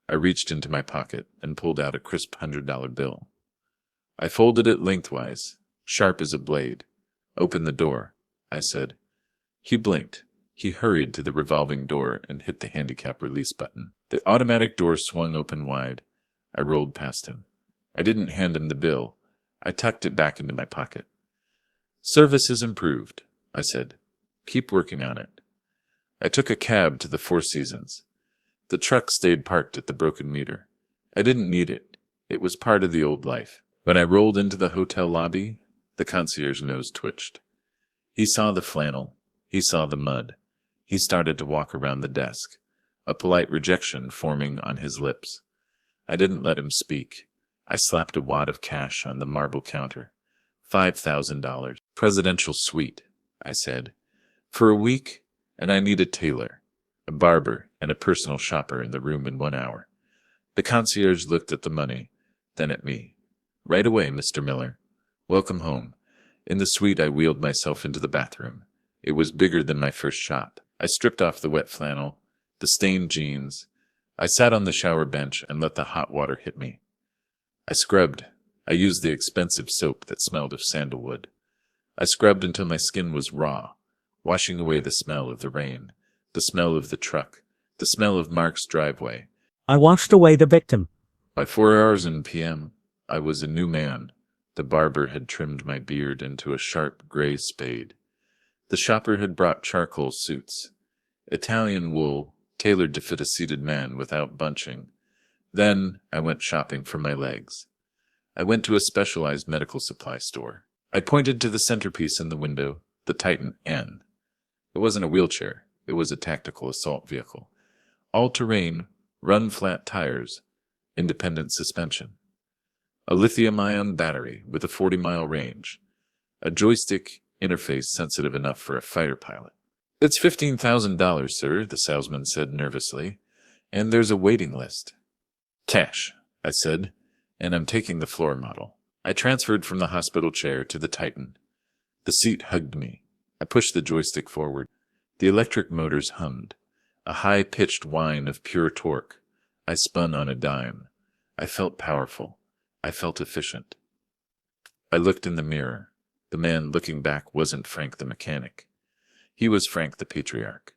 I reached into my pocket and pulled out a crisp $100 bill. I folded it lengthwise, sharp as a blade. Open the door, I said. He blinked. He hurried to the revolving door and hit the handicap release button. The automatic door swung open wide. I rolled past him. I didn't hand him the bill. I tucked it back into my pocket. Service is improved, I said. Keep working on it. I took a cab to the Four Seasons. The truck stayed parked at the broken meter. I didn't need it. It was part of the old life. When I rolled into the hotel lobby, the concierge's nose twitched. He saw the flannel. He saw the mud. He started to walk around the desk, a polite rejection forming on his lips. I didn't let him speak. I slapped a wad of cash on the marble counter. $5,000. Presidential suite, I said. For a week, and I need a tailor, a barber, and a personal shopper in the room in 1 hour. The concierge looked at the money, then at me. Right away, Mr. Miller. Welcome home. In the suite, I wheeled myself into the bathroom. It was bigger than my first shop. I stripped off the wet flannel, the stained jeans. I sat on the shower bench and let the hot water hit me. I scrubbed. I used the expensive soap that smelled of sandalwood. I scrubbed until my skin was raw, washing away the smell of the rain, the smell of the truck, the smell of Mark's driveway. I washed away the victim. By 4 hours in p.m., I was a new man. The barber had trimmed my beard into a sharp gray spade. The shopper had brought charcoal suits, Italian wool, tailored to fit a seated man without bunching. Then I went shopping for my legs. I went to a specialized medical supply store. I pointed to the centerpiece in the window, the Titan N. It wasn't a wheelchair. It was a tactical assault vehicle. All-terrain, run-flat tires, independent suspension. A lithium-ion battery with a 40-mile range. A joystick interface sensitive enough for a fighter pilot. It's $15,000, sir, the salesman said nervously, and there's a waiting list. Cash, I said, and I'm taking the floor model. I transferred from the hospital chair to the Titan. The seat hugged me. I pushed the joystick forward. The electric motors hummed, a high-pitched whine of pure torque. I spun on a dime. I felt powerful. I felt efficient. I looked in the mirror. The man looking back wasn't Frank the mechanic. He was Frank the patriarch.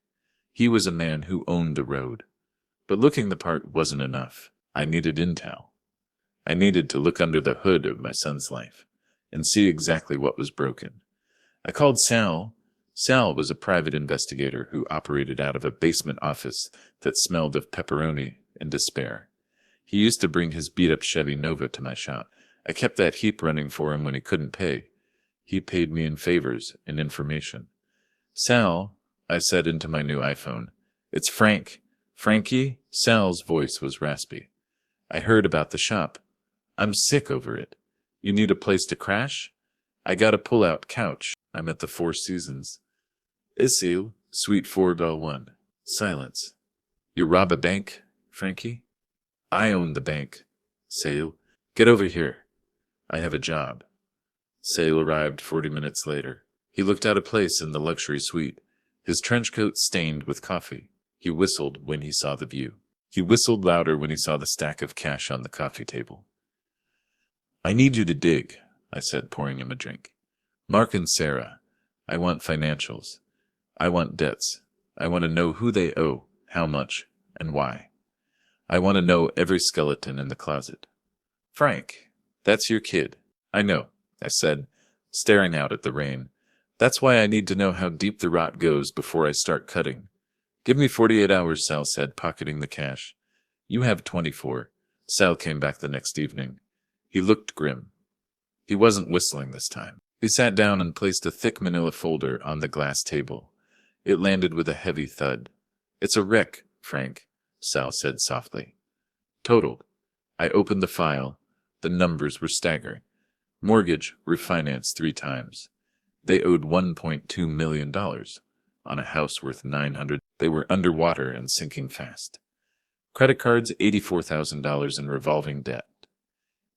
He was a man who owned the road. But looking the part wasn't enough. I needed intel. I needed to look under the hood of my son's life and see exactly what was broken. I called Sal. Sal was a private investigator who operated out of a basement office that smelled of pepperoni and despair. He used to bring his beat-up Chevy Nova to my shop. I kept that heap running for him when he couldn't pay. He paid me in favors and information. Sal, I said into my new iPhone. It's Frank. Frankie? Sal's voice was raspy. I heard about the shop. I'm sick over it. You need a place to crash? I got a pull-out couch. I'm at the Four Seasons. Isil, Suite 401. Silence. You rob a bank, Frankie? I own the bank. Sale, get over here. I have a job. Sale arrived 40 minutes later. He looked out of place in the luxury suite, his trench coat stained with coffee. He whistled when he saw the view. He whistled louder when he saw the stack of cash on the coffee table. I need you to dig, I said, pouring him a drink. Mark and Sarah, I want financials. I want debts. I want to know who they owe, how much, and why. I want to know every skeleton in the closet. Frank, that's your kid. I know, I said, staring out at the rain. That's why I need to know how deep the rot goes before I start cutting. Give me 48 hours, Sal said, pocketing the cash. You have 24. Sal came back the next evening. He looked grim. He wasn't whistling this time. He sat down and placed a thick manila folder on the glass table. It landed with a heavy thud. It's a wreck, Frank, Sal said softly. Totaled. I opened the file. The numbers were staggering. Mortgage refinanced 3 times. They owed $1.2 million on a house worth $900,000. They were underwater and sinking fast. Credit cards, $84,000 in revolving debt.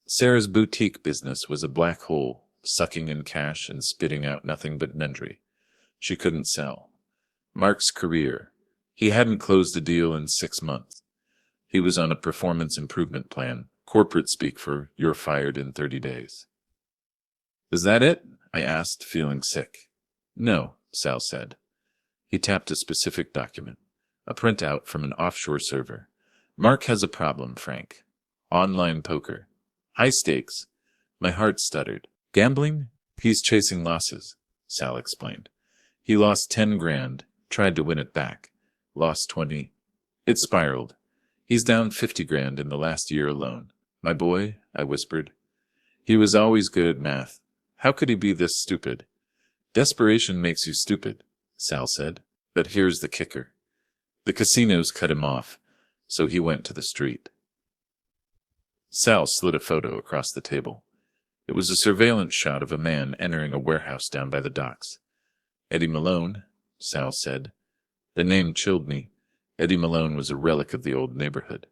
Sarah's boutique business was a black hole, sucking in cash and spitting out nothing but nendry. She couldn't sell. Mark's career. He hadn't closed a deal in 6 months. He was on a performance improvement plan, corporate speak for you're fired in 30 days. Is that it? I asked, feeling sick. No, Sal said. He tapped a specific document, a printout from an offshore server. Mark has a problem, Frank. Online poker. High stakes. My heart stuttered. Gambling? He's chasing losses, Sal explained. He lost 10 grand, tried to win it back. Lost 20. It spiraled. He's down 50 grand in the last year alone. My boy, I whispered. He was always good at math. How could he be this stupid? Desperation makes you stupid, Sal said. But here's the kicker. The casinos cut him off, so he went to the street. Sal slid a photo across the table. It was a surveillance shot of a man entering a warehouse down by the docks. Eddie Malone, Sal said. The name chilled me. Eddie Malone was a relic of the old neighborhood.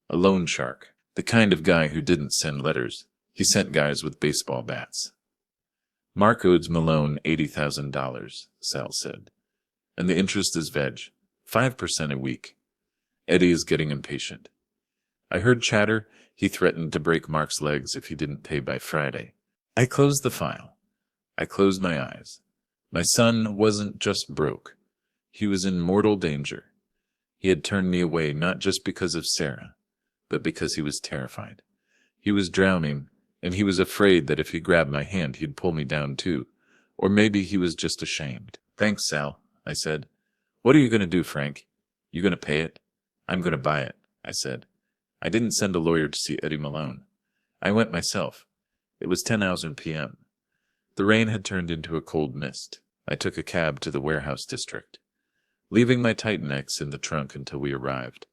A loan shark, the kind of guy who didn't send letters. He sent guys with baseball bats. Mark owes Malone $80,000, Sal said. And the interest is veg, 5% a week. Eddie is getting impatient. I heard chatter. He threatened to break Mark's legs if he didn't pay by Friday. I closed the file. I closed my eyes. My son wasn't just broke. He was in mortal danger. He had turned me away not just because of Sarah, but because he was terrified. He was drowning, and he was afraid that if he grabbed my hand, he'd pull me down too. Or maybe he was just ashamed. Thanks, Sal, I said. What are you going to do, Frank? You going to pay it? I'm going to buy it, I said. I didn't send a lawyer to see Eddie Malone. I went myself. It was 10:00 p.m. The rain had turned into a cold mist. I took a cab to the warehouse district, leaving my Titan X in the trunk until we arrived.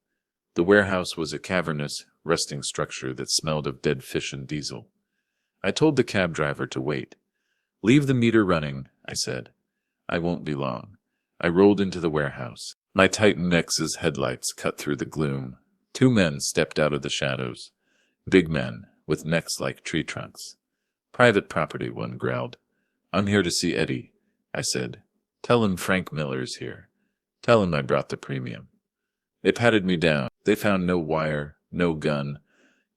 The warehouse was a cavernous, rusting structure that smelled of dead fish and diesel. I told the cab driver to wait. Leave the meter running, I said. I won't be long. I rolled into the warehouse. My Titan X's headlights cut through the gloom. 2 men stepped out of the shadows. Big men, with necks like tree trunks. Private property, one growled. I'm here to see Eddie, I said. Tell him Frank Miller's here. Tell him I brought the premium. They patted me down. They found no wire, no gun,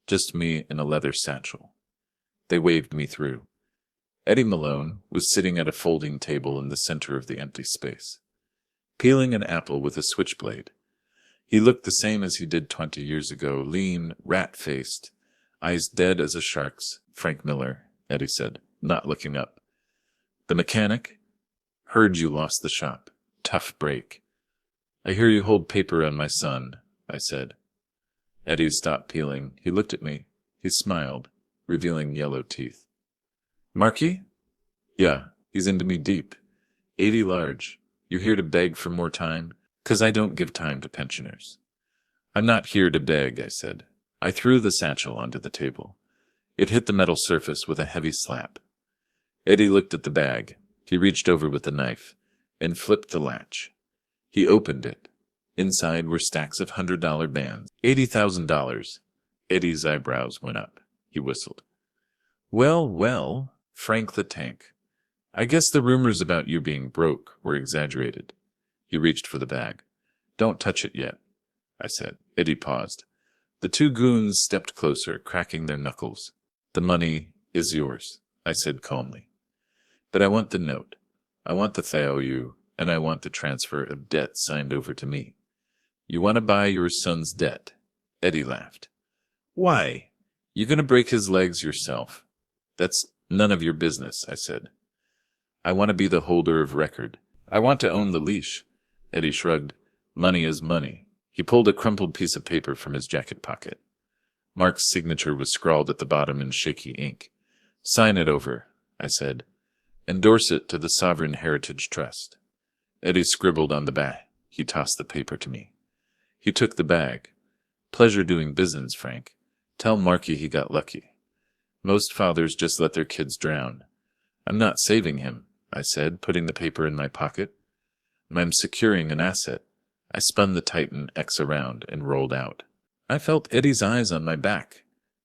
just me in a leather satchel. They waved me through. Eddie Malone was sitting at a folding table in the center of the empty space, peeling an apple with a switchblade. He looked the same as he did 20 years ago, lean, rat-faced, eyes dead as a shark's. Frank Miller, Eddie said, not looking up. The mechanic? Heard you lost the shop. Tough break. I hear you hold paper on my son, I said. Eddie stopped peeling. He looked at me. He smiled, revealing yellow teeth. Marky? Yeah, he's into me deep. 80 large. You here to beg for more time? 'Cause I don't give time to pensioners. I'm not here to beg, I said. I threw the satchel onto the table. It hit the metal surface with a heavy slap. Eddie looked at the bag. He reached over with a knife and flipped the latch. He opened it. Inside were stacks of $100 bands. $80,000. Eddie's eyebrows went up. He whistled. Well, well, Frank the Tank. I guess the rumors about you being broke were exaggerated. He reached for the bag. Don't touch it yet, I said. Eddie paused. The two goons stepped closer, cracking their knuckles. The money is yours, I said calmly. But I want the note. I want the IOU, and I want the transfer of debt signed over to me. You want to buy your son's debt? Eddie laughed. Why? You're going to break his legs yourself. That's none of your business, I said. I want to be the holder of record. I want to own the leash. Eddie shrugged. Money is money. He pulled a crumpled piece of paper from his jacket pocket. Mark's signature was scrawled at the bottom in shaky ink. Sign it over, I said. Endorse it to the Sovereign Heritage Trust. Eddie scribbled on the back. He tossed the paper to me. He took the bag. Pleasure doing business, Frank. Tell Marky he got lucky. Most fathers just let their kids drown. I'm not saving him, I said, putting the paper in my pocket. I'm securing an asset. I spun the Titan X around and rolled out. I felt Eddie's eyes on my back,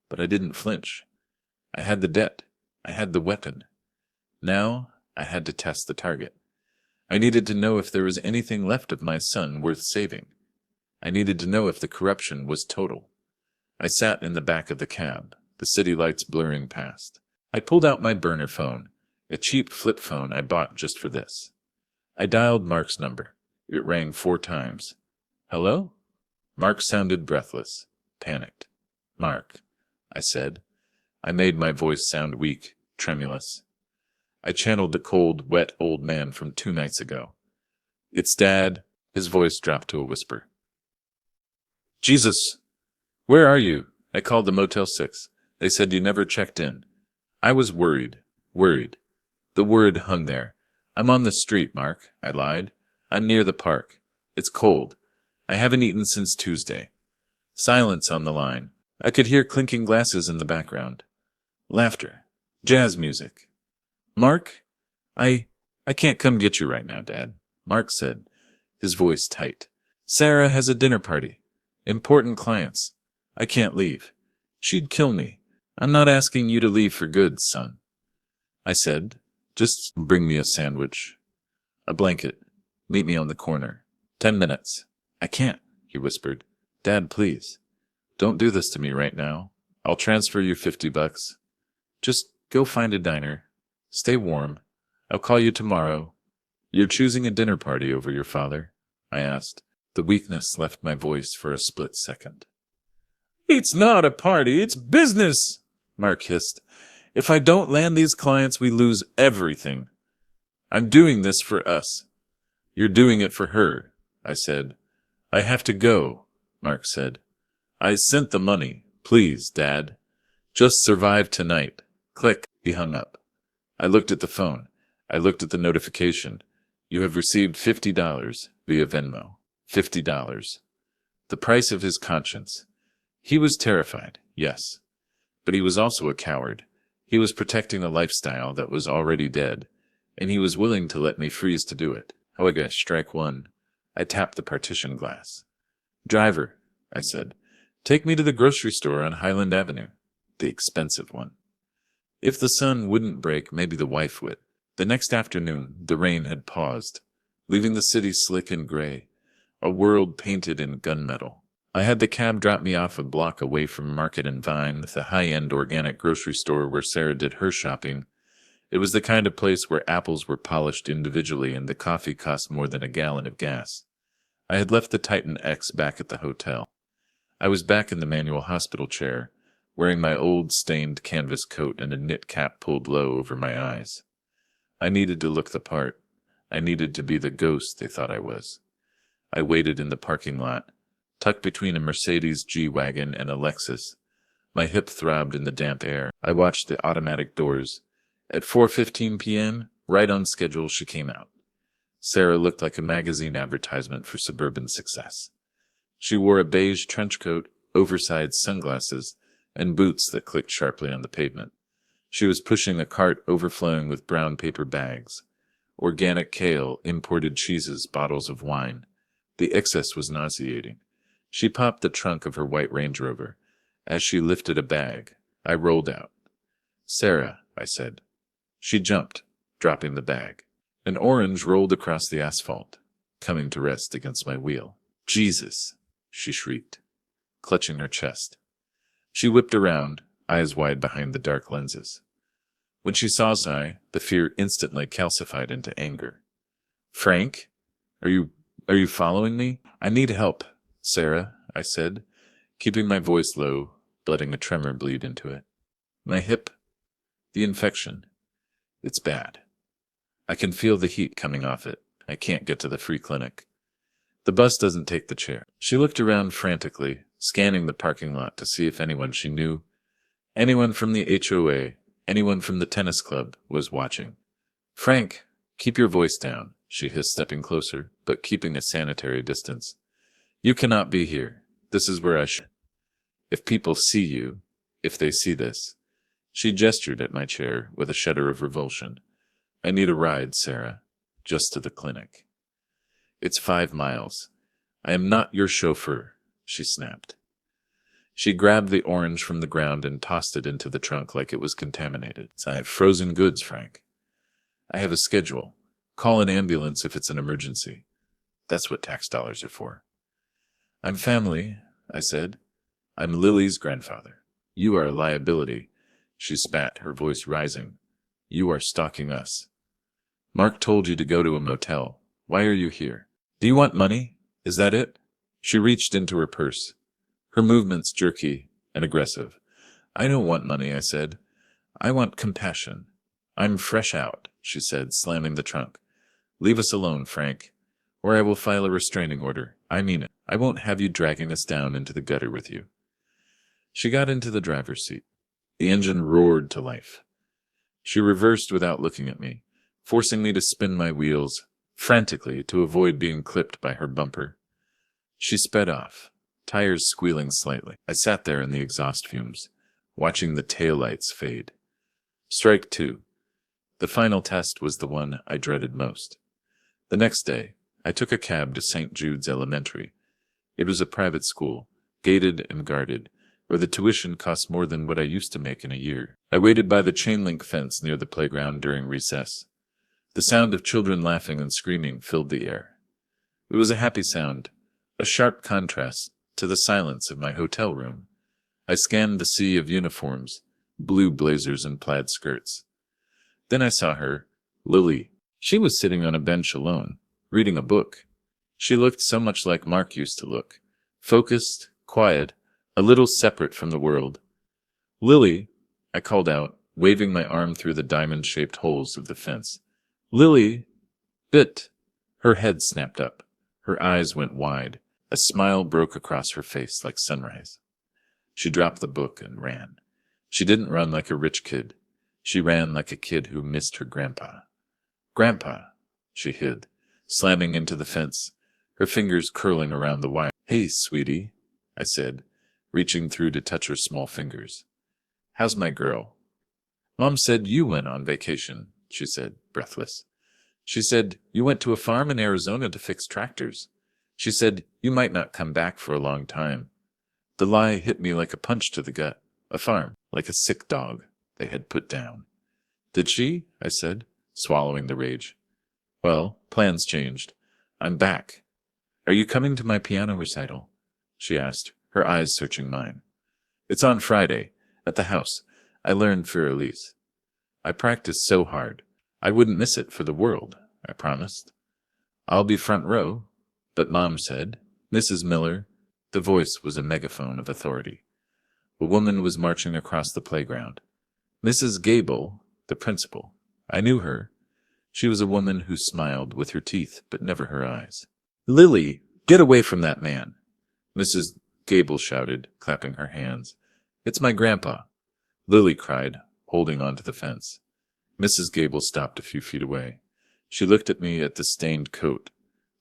but I didn't flinch. I had the debt. I had the weapon. Now I had to test the target. I needed to know if there was anything left of my son worth saving. I needed to know if the corruption was total. I sat in the back of the cab, the city lights blurring past. I pulled out my burner phone, a cheap flip phone I bought just for this. I dialed Mark's number. It rang 4 times. Hello? Mark sounded breathless, panicked. Mark, I said. I made my voice sound weak, tremulous. I channeled the cold, wet old man from 2 nights ago. It's Dad. His voice dropped to a whisper. Jesus! Where are you? I called the Motel 6. They said you never checked in. I was worried. The word hung there. I'm on the street, Mark, I lied. I'm near the park. It's cold. I haven't eaten since Tuesday. Silence on the line. I could hear clinking glasses in the background. Laughter. Jazz music. Mark? I can't come get you right now, Dad, Mark said, his voice tight. Sarah has a dinner party. Important clients. I can't leave. She'd kill me. I'm not asking you to leave for good, son. I said, just bring me a sandwich. A blanket. Meet me on the corner. 10 minutes. I can't, he whispered. Dad, please. Don't do this to me right now. I'll transfer you $50. Just go find a diner. Stay warm. I'll call you tomorrow. You're choosing a dinner party over your father? I asked. The weakness left my voice for a split second. It's not a party, it's business, Mark hissed. If I don't land these clients, we lose everything. I'm doing this for us. You're doing it for her, I said. I have to go, Mark said. I sent the money. Please, Dad. Just survive tonight. Click. He hung up. I looked at the phone. I looked at the notification. You have received $50 via Venmo. $50. The price of his conscience. He was terrified, yes. But he was also a coward. He was protecting a lifestyle that was already dead, and he was willing to let me freeze to do it. However, strike one. I tapped the partition glass. Driver, I said, take me to the grocery store on Highland Avenue. The expensive one. If the sun wouldn't break, maybe the wife would. The next afternoon, the rain had paused, leaving the city slick and gray, a world painted in gunmetal. I had the cab drop me off a block away from Market and Vine, the high-end organic grocery store where Sarah did her shopping. It was the kind of place where apples were polished individually and the coffee cost more than a gallon of gas. I had left the Titan X back at the hotel. I was back in the manual hospital chair, wearing my old stained canvas coat and a knit cap pulled low over my eyes. I needed to look the part. I needed to be the ghost they thought I was. I waited in the parking lot, tucked between a Mercedes G-Wagon and a Lexus. My hip throbbed in the damp air. I watched the automatic doors. At 4:15 p.m., right on schedule, she came out. Sarah looked like a magazine advertisement for suburban success. She wore a beige trench coat, oversized sunglasses, and boots that clicked sharply on the pavement. She was pushing a cart overflowing with brown paper bags. Organic kale, imported cheeses, bottles of wine. The excess was nauseating. She popped the trunk of her white Range Rover. As she lifted a bag, I rolled out. "Sarah," I said. She jumped, dropping the bag. An orange rolled across the asphalt, coming to rest against my wheel. "Jesus!" she shrieked, clutching her chest. She whipped around, eyes wide behind the dark lenses. When she saw I, the fear instantly calcified into anger. "Frank? Are you following me? I need help, Sarah," I said, keeping my voice low, letting a tremor bleed into it. "My hip. The infection. It's bad. I can feel the heat coming off it. I can't get to the free clinic. The bus doesn't take the chair." She looked around frantically, scanning the parking lot to see if anyone she knew, anyone from the HOA, anyone from the tennis club, was watching. "Frank, keep your voice down," she hissed, stepping closer, but keeping a sanitary distance. "You cannot be here. This is where I should. If people see you, if they see this." She gestured at my chair with a shudder of revulsion. "I need a ride, Sarah, just to the clinic." "It's 5 miles. I am not your chauffeur," she snapped. She grabbed the orange from the ground and tossed it into the trunk like it was contaminated. "I have frozen goods, Frank. I have a schedule. Call an ambulance if it's an emergency. That's what tax dollars are for." "I'm family," I said. "I'm Lily's grandfather. You are a liability." She spat, her voice rising. "You are stalking us. Mark told you to go to a motel. Why are you here? Do you want money? Is that it?" She reached into her purse, her movements jerky and aggressive. "I don't want money," I said. "I want compassion. I'm fresh out," she said, slamming the trunk. "Leave us alone, Frank, or I will file a restraining order. I mean it. I won't have you dragging us down into the gutter with you." She got into the driver's seat. The engine roared to life. She reversed without looking at me, forcing me to spin my wheels frantically to avoid being clipped by her bumper. She sped off, tires squealing slightly. I sat there in the exhaust fumes, watching the taillights fade. Strike 2. The final test was the one I dreaded most. The next day, I took a cab to St. Jude's Elementary. It was a private school, gated and guarded, where the tuition cost more than what I used to make in a year. I waited by the chain-link fence near the playground during recess. The sound of children laughing and screaming filled the air. It was a happy sound, a sharp contrast to the silence of my hotel room. I scanned the sea of uniforms, blue blazers and plaid skirts. Then I saw her, Lily. She was sitting on a bench alone, reading a book. She looked so much like Mark used to look, focused, quiet, a little separate from the world. "Lily," I called out, waving my arm through the diamond-shaped holes of the fence. "Lily, bit." Her head snapped up. Her eyes went wide. A smile broke across her face like sunrise. She dropped the book and ran. She didn't run like a rich kid. She ran like a kid who missed her grandpa. "Grandpa," she hid, slamming into the fence, her fingers curling around the wire. "Hey, sweetie," I said, reaching through to touch her small fingers. "How's my girl?" "Mom said you went on vacation," she said, breathless. "She said you went to a farm in Arizona to fix tractors. She said you might not come back for a long time." The lie hit me like a punch to the gut. A farm, like a sick dog, they had put down. "Did she?" I said, swallowing the rage. "Well, plans changed. I'm back. Are you coming to my piano recital?" she asked, her eyes searching mine. "It's on Friday, at the house. I learned for Elise. I practiced so hard. I wouldn't miss it for the world, I promised. I'll be front row." But Mom said, "Mrs. Miller," the voice was a megaphone of authority. A woman was marching across the playground. Mrs. Gable, the principal. I knew her. She was a woman who smiled with her teeth, but never her eyes. "Lily, get away from that man!" Mrs. Gable shouted, clapping her hands. "It's my grandpa," Lily cried, holding onto the fence. Mrs. Gable stopped a few feet away. She looked at me, at the stained coat,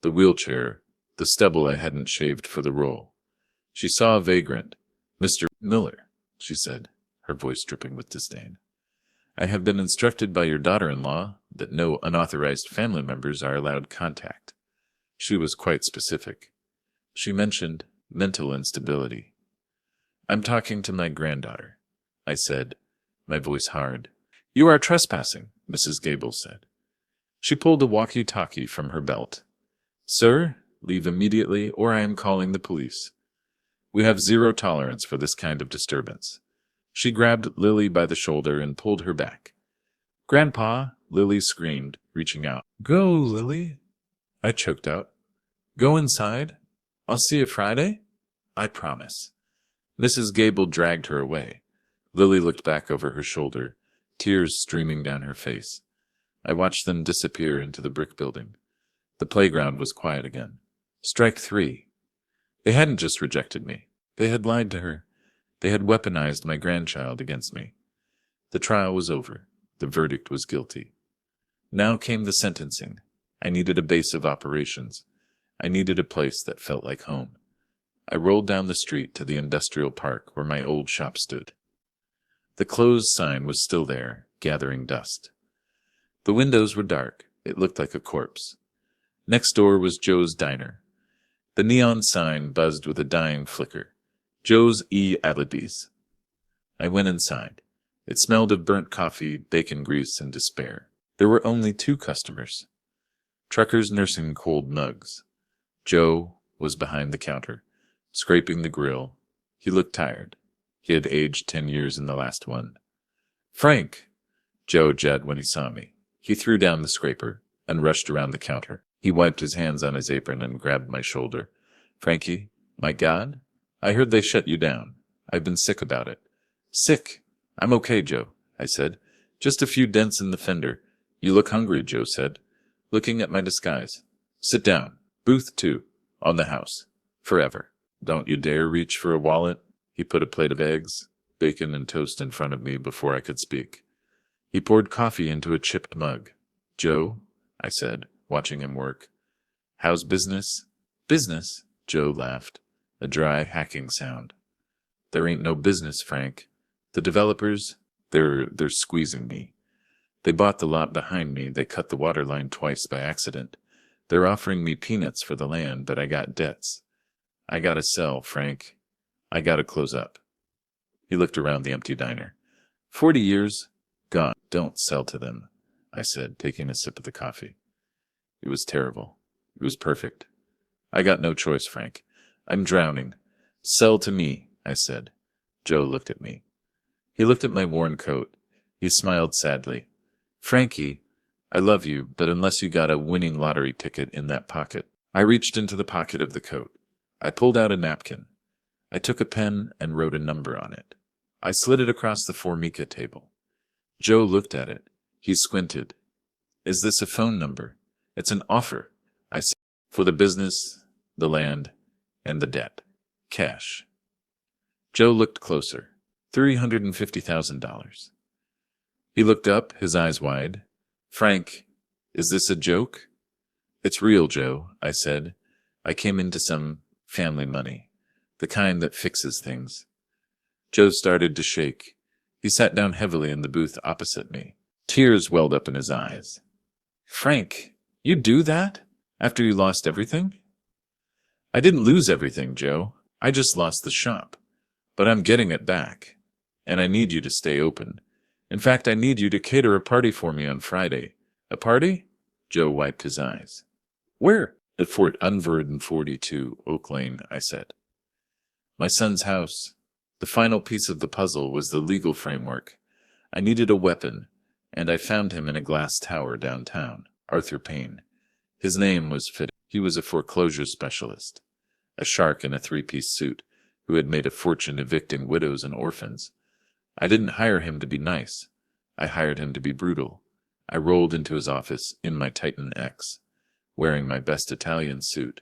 the wheelchair, the stubble I hadn't shaved for the role. She saw a vagrant. "Mr. Miller," she said, her voice dripping with disdain. I have been instructed by your daughter-in-law that no unauthorized family members are allowed contact. She was quite specific. She mentioned mental instability. I'm talking to my granddaughter, I said, my voice hard. You are trespassing, Mrs. Gable said. She pulled a walkie-talkie from her belt. Sir, leave immediately or I am calling the police. We have zero tolerance for this kind of disturbance. She grabbed Lily by the shoulder and pulled her back. Grandpa, Lily screamed, reaching out. Go, Lily. I choked out. Go inside. I'll see you Friday. I promise. Mrs. Gable dragged her away. Lily looked back over her shoulder, tears streaming down her face. I watched them disappear into the brick building. The playground was quiet again. Strike three. They hadn't just rejected me. They had lied to her. They had weaponized my grandchild against me. The trial was over. The verdict was guilty. Now came the sentencing. I needed a base of operations. I needed a place that felt like home. I rolled down the street to the industrial park where my old shop stood. The closed sign was still there, gathering dust. The windows were dark. It looked like a corpse. Next door was Joe's Diner. The neon sign buzzed with a dying flicker. Joe's E. Adliby's. I went inside. It smelled of burnt coffee, bacon grease, and despair. There were only 2 customers. Truckers nursing cold mugs. Joe was behind the counter, scraping the grill. He looked tired. He had aged 10 years in the last one. Frank! Joe jed when he saw me. He threw down the scraper and rushed around the counter. He wiped his hands on his apron and grabbed my shoulder. Frankie, my God, I heard they shut you down. I've been sick about it. Sick? I'm okay, Joe, I said. Just a few dents in the fender. You look hungry, Joe said, looking at my disguise. Sit down. Booth 2, on the house. Forever. Don't you dare reach for a wallet. He put a plate of eggs, bacon, and toast in front of me before I could speak. He poured coffee into a chipped mug. Joe, I said, watching him work. How's business? Business? Joe laughed, a dry, hacking sound. There ain't no business, Frank. The developers, they're squeezing me. They bought the lot behind me. They cut the water line twice by accident. They're offering me peanuts for the land, but I got debts. I gotta sell, Frank. I gotta close up. He looked around the empty diner. 40 years? Gone. Don't sell to them, I said, taking a sip of the coffee. It was terrible. It was perfect. I got no choice, Frank. I'm drowning. Sell to me, I said. Joe looked at me. He looked at my worn coat. He smiled sadly. Frankie, I love you, but unless you got a winning lottery ticket in that pocket. I reached into the pocket of the coat. I pulled out a napkin. I took a pen and wrote a number on it. I slid it across the Formica table. Joe looked at it. He squinted. Is this a phone number? It's an offer, I said, for the business, the land, and the debt. Cash. Joe looked closer. $350,000. He looked up, his eyes wide. Frank, is this a joke? It's real, Joe, I said. I came into some family money, the kind that fixes things. Joe started to shake. He sat down heavily in the booth opposite me. Tears welled up in his eyes. Frank, you do that? After you lost everything? I didn't lose everything, Joe. I just lost the shop. But I'm getting it back. And I need you to stay open. In fact, I need you to cater a party for me on Friday. A party? Joe wiped his eyes. Where? At Fort Unverden 42, Oak Lane, I said. My son's house. The final piece of the puzzle was the legal framework. I needed a weapon, and I found him in a glass tower downtown, Arthur Payne. His name was fitting. He was a foreclosure specialist, a shark in a 3-piece suit who had made a fortune evicting widows and orphans. I didn't hire him to be nice. I hired him to be brutal. I rolled into his office in my Titan X, wearing my best Italian suit.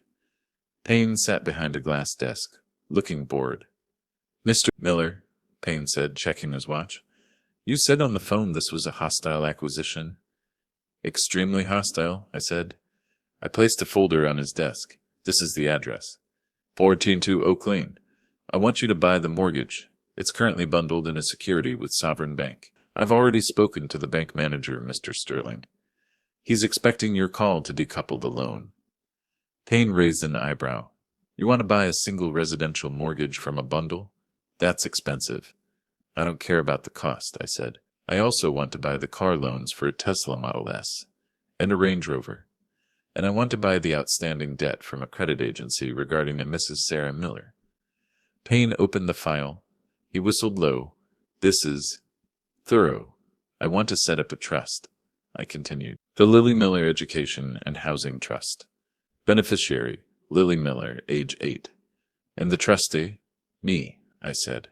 Payne sat behind a glass desk, looking bored. Mr. Miller, Payne said, checking his watch, you said on the phone this was a hostile acquisition. Extremely hostile, I said. I placed a folder on his desk. This is the address. 142 Oak Lane. I want you to buy the mortgage. It's currently bundled in a security with Sovereign Bank. I've already spoken to the bank manager, Mr. Sterling. He's expecting your call to decouple the loan. Payne raised an eyebrow. You want to buy a single residential mortgage from a bundle? That's expensive. I don't care about the cost, I said. I also want to buy the car loans for a Tesla Model S and a Range Rover. And I want to buy the outstanding debt from a credit agency regarding a Mrs. Sarah Miller. Payne opened the file. He whistled low. This is thorough. I want to set up a trust, I continued. The Lily Miller Education and Housing Trust. Beneficiary, Lily Miller, age 8. And the trustee? Me, I said.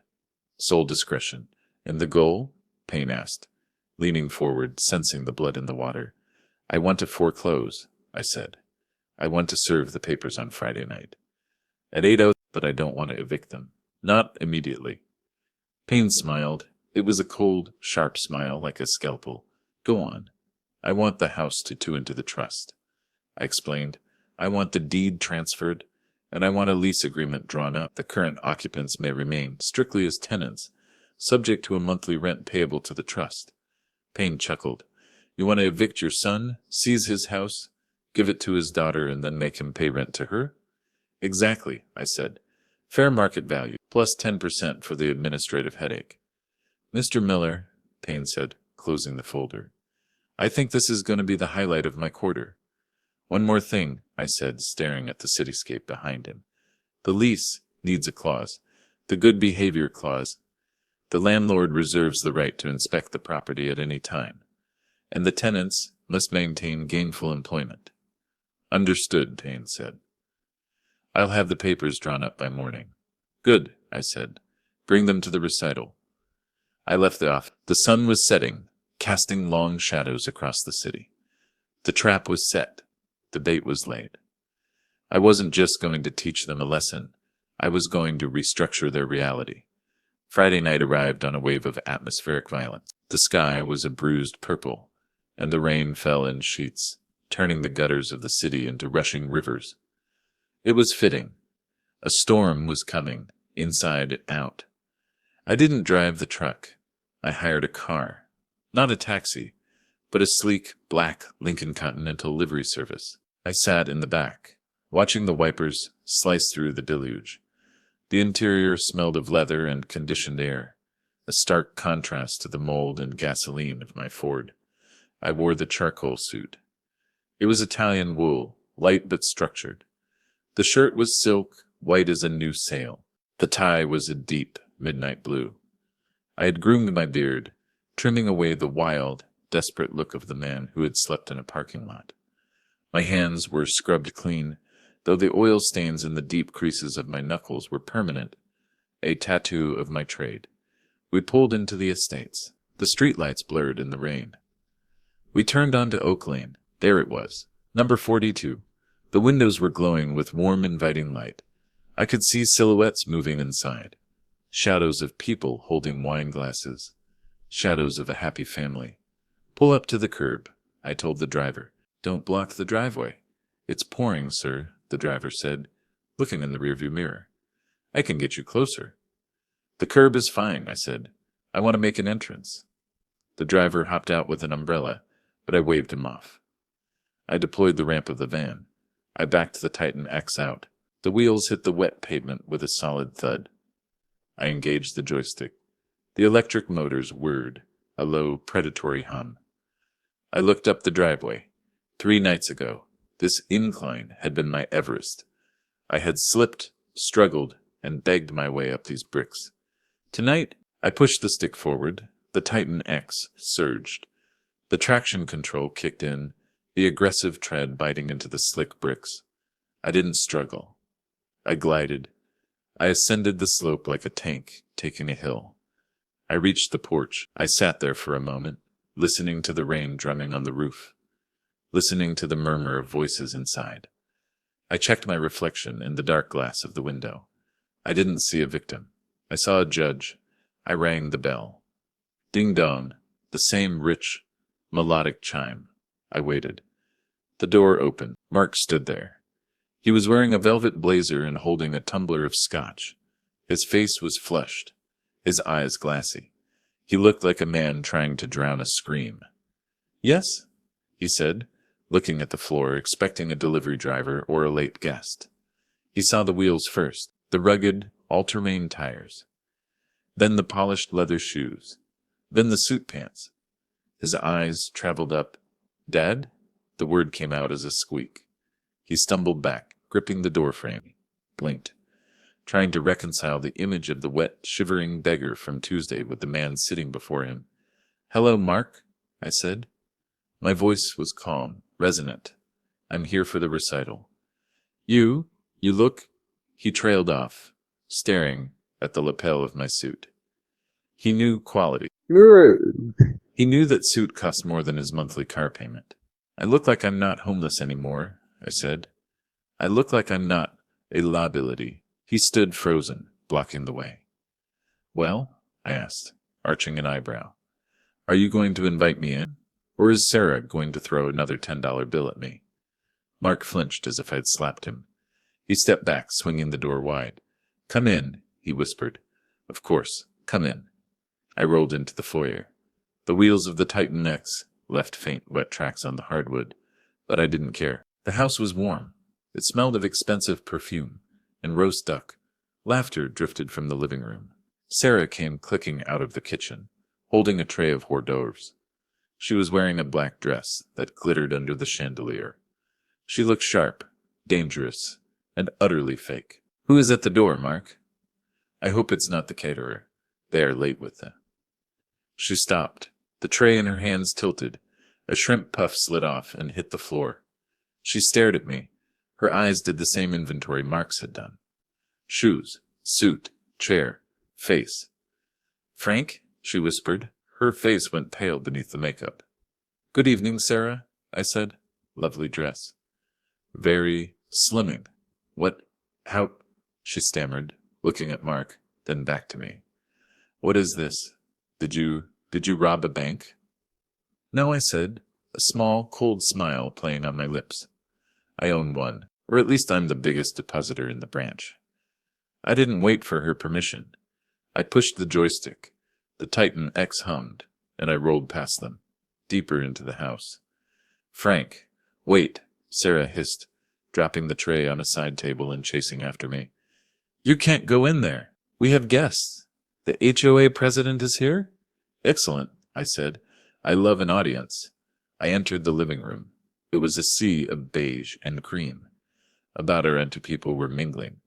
Sole discretion. And the goal? Payne asked, leaning forward, sensing the blood in the water. I want to foreclose, I said. I want to serve the papers on Friday night. At 8:00, but I don't want to evict them. Not immediately. Payne smiled. It was a cold, sharp smile like a scalpel. Go on. I want the house to two into the trust. I explained. I want the deed transferred, and I want a lease agreement drawn up. The current occupants may remain strictly as tenants, subject to a monthly rent payable to the trust. Payne chuckled. You want to evict your son, seize his house, give it to his daughter, and then make him pay rent to her? Exactly, I said. Fair market value, plus 10% for the administrative headache. Mr. Miller, Payne said, closing the folder. I think this is going to be the highlight of my quarter. One more thing, I said, staring at the cityscape behind him. The lease needs a clause, the good behavior clause. The landlord reserves the right to inspect the property at any time, and the tenants must maintain gainful employment. Understood, Payne said. I'll have the papers drawn up by morning. Good, I said. Bring them to the recital. I left the office. The sun was setting, casting long shadows across the city. The trap was set. The bait was laid. I wasn't just going to teach them a lesson. I was going to restructure their reality. Friday night arrived on a wave of atmospheric violence. The sky was a bruised purple, and the rain fell in sheets, turning the gutters of the city into rushing rivers. It was fitting. A storm was coming, inside and out. I didn't drive the truck. I hired a car. Not a taxi, but a sleek, black Lincoln Continental livery service. I sat in the back, watching the wipers slice through the deluge. The interior smelled of leather and conditioned air, a stark contrast to the mold and gasoline of my Ford. I wore the charcoal suit. It was Italian wool, light but structured. The shirt was silk, white as a new sail. The tie was a deep midnight blue. I had groomed my beard, trimming away the wild, desperate look of the man who had slept in a parking lot. My hands were scrubbed clean, though the oil stains in the deep creases of my knuckles were permanent, a tattoo of my trade. We pulled into the estates. The streetlights blurred in the rain. We turned onto Oak Lane. There it was, number 42. The windows were glowing with warm, inviting light. I could see silhouettes moving inside. Shadows of people holding wine glasses. Shadows of a happy family. Pull up to the curb, I told the driver. Don't block the driveway. It's pouring, sir, the driver said, looking in the rearview mirror. I can get you closer. The curb is fine, I said. I want to make an entrance. The driver hopped out with an umbrella, but I waved him off. I deployed the ramp of the van. I backed the Titan X out. The wheels hit the wet pavement with a solid thud. I engaged the joystick. The electric motors whirred, a low, predatory hum. I looked up the driveway. 3 nights ago, this incline had been my Everest. I had slipped, struggled, and begged my way up these bricks. Tonight, I pushed the stick forward. The Titan X surged. The traction control kicked in, the aggressive tread biting into the slick bricks. I didn't struggle. I glided. I ascended the slope like a tank taking a hill. I reached the porch. I sat there for a moment, listening to the rain drumming on the roof, listening to the murmur of voices inside. I checked my reflection in the dark glass of the window. I didn't see a victim. I saw a judge. I rang the bell. Ding dong, the same rich, melodic chime. I waited. The door opened. Mark stood there. He was wearing a velvet blazer and holding a tumbler of scotch. His face was flushed. his eyes glassy. He looked like a man trying to drown a scream. "Yes," he said, looking at the floor, expecting a delivery driver or a late guest. He saw the wheels first, the rugged, all-terrain tires. Then the polished leather shoes. Then the suit pants. His eyes traveled up. "Dad?" The word came out as a squeak. He stumbled back, gripping the doorframe. Blinked, trying to reconcile the image of the wet, shivering beggar from Tuesday with the man sitting before him. "Hello, Mark," I said. My voice was calm, resonant. "I'm here for the recital." You look—" He trailed off, staring at the lapel of my suit. He knew quality. He knew that suit cost more than his monthly car payment. "I look like I'm not homeless anymore," I said. "I look like I'm not a liability." He stood frozen, blocking the way. "Well?" I asked, arching an eyebrow. "Are you going to invite me in? Or is Sarah going to throw another $10 bill at me?" Mark flinched as if I'd slapped him. He stepped back, swinging the door wide. "Come in," he whispered. "Of course, come in." I rolled into the foyer. The wheels of the Titan X left faint, wet tracks on the hardwood, but I didn't care. The house was warm. It smelled of expensive perfume and roast duck. Laughter drifted from the living room. Sarah came clicking out of the kitchen, holding a tray of hors d'oeuvres. She was wearing a black dress that glittered under the chandelier. She looked sharp, dangerous, and utterly fake. "Who is at the door, Mark?" "I hope it's not the caterer. They are late with them." She stopped. The tray in her hands tilted. A shrimp puff slid off and hit the floor. She stared at me. Her eyes did the same inventory Mark's had done. Shoes, suit, chair, face. "Frank?" she whispered. Her face went pale beneath the makeup. "Good evening, Sarah," I said. "Lovely dress." "Very slimming. How—" she stammered, looking at Mark, then back to me. "What is this? Did you rob a bank?" "No," I said, a small, cold smile playing on my lips. "I own one, or at least I'm the biggest depositor in the branch." I didn't wait for her permission. I pushed the joystick. The Titan X hummed, and I rolled past them, deeper into the house. "Frank, wait," Sarah hissed, dropping the tray on a side table and chasing after me. "You can't go in there. We have guests. The HOA president is here?" "Excellent," I said. "I love an audience." I entered the living room. It was a sea of beige and cream. About her and two people were mingling.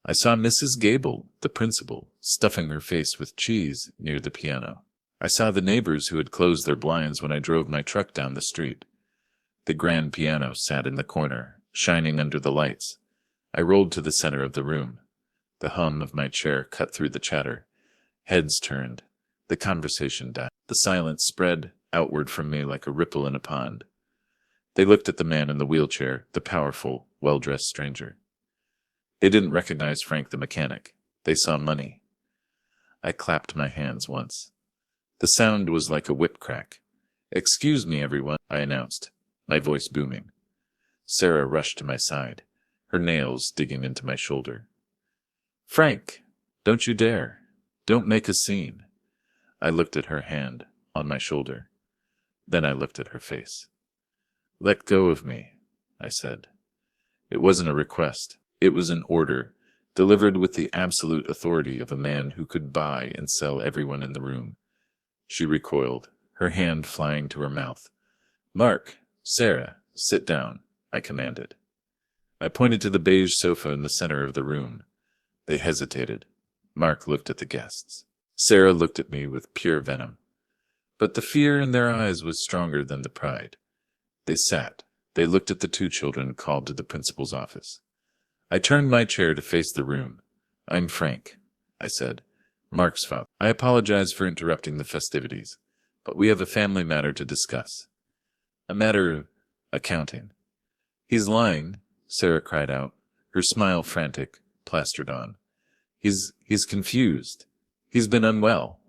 I saw Mrs. Gable, the principal, stuffing her face with cheese near the piano. I saw the neighbors who had closed their blinds when I drove my truck down the street. The grand piano sat in the corner, shining under the lights. I rolled to the center of the room. The hum of my chair cut through the chatter. Heads turned. The conversation died. The silence spread outward from me like a ripple in a pond. They looked at the man in the wheelchair, the powerful, well-dressed stranger. They didn't recognize Frank the mechanic. They saw money. I clapped my hands once. The sound was like a whip crack. "Excuse me, everyone," I announced, my voice booming. Sarah rushed to my side, her nails digging into my shoulder. "Frank, don't you dare. Don't make a scene." I looked at her hand on my shoulder. Then I looked at her face. "Let go of me," I said. It wasn't a request. It was an order, delivered with the absolute authority of a man who could buy and sell everyone in the room. She recoiled, her hand flying to her mouth. "Mark, Sarah, sit down," I commanded. I pointed to the beige sofa in the center of the room. They hesitated. Mark looked at the guests. Sarah looked at me with pure venom. But the fear in their eyes was stronger than the pride. They sat. They looked at the two children called to the principal's office. I turned my chair to face the room. "I'm Frank," I said. "Mark's father. I apologize for interrupting the festivities, but we have a family matter to discuss. A matter of accounting." "He's lying," Sarah cried out, her smile frantic, plastered on. He's confused. He's been unwell.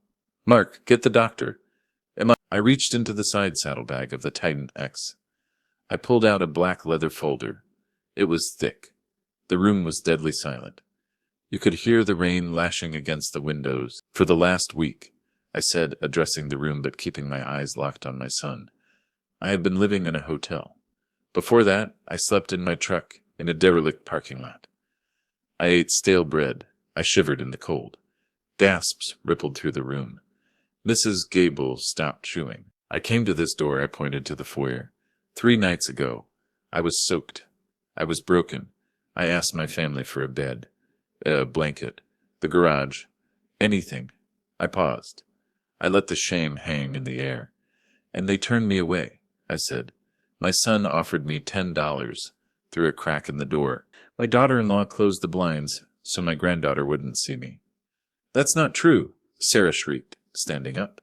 Mark, get the doctor. I reached into the side saddlebag of the Titan X. I pulled out a black leather folder. It was thick. The room was deadly silent. You could hear the rain lashing against the windows. For the last week, I said, addressing the room but keeping my eyes locked on my son, I had been living in a hotel. Before that, I slept in my truck in a derelict parking lot. I ate stale bread. I shivered in the cold. Gasps rippled through the room. Mrs. Gable stopped chewing. I came to this door. I pointed to the foyer. 3 nights ago, I was soaked. I was broken. I asked my family for a bed, a blanket, the garage, anything. I paused. I let the shame hang in the air. And they turned me away, I said. My son offered me $10 through a crack in the door. My daughter-in-law closed the blinds so my granddaughter wouldn't see me. That's not true, Sarah shrieked, standing up.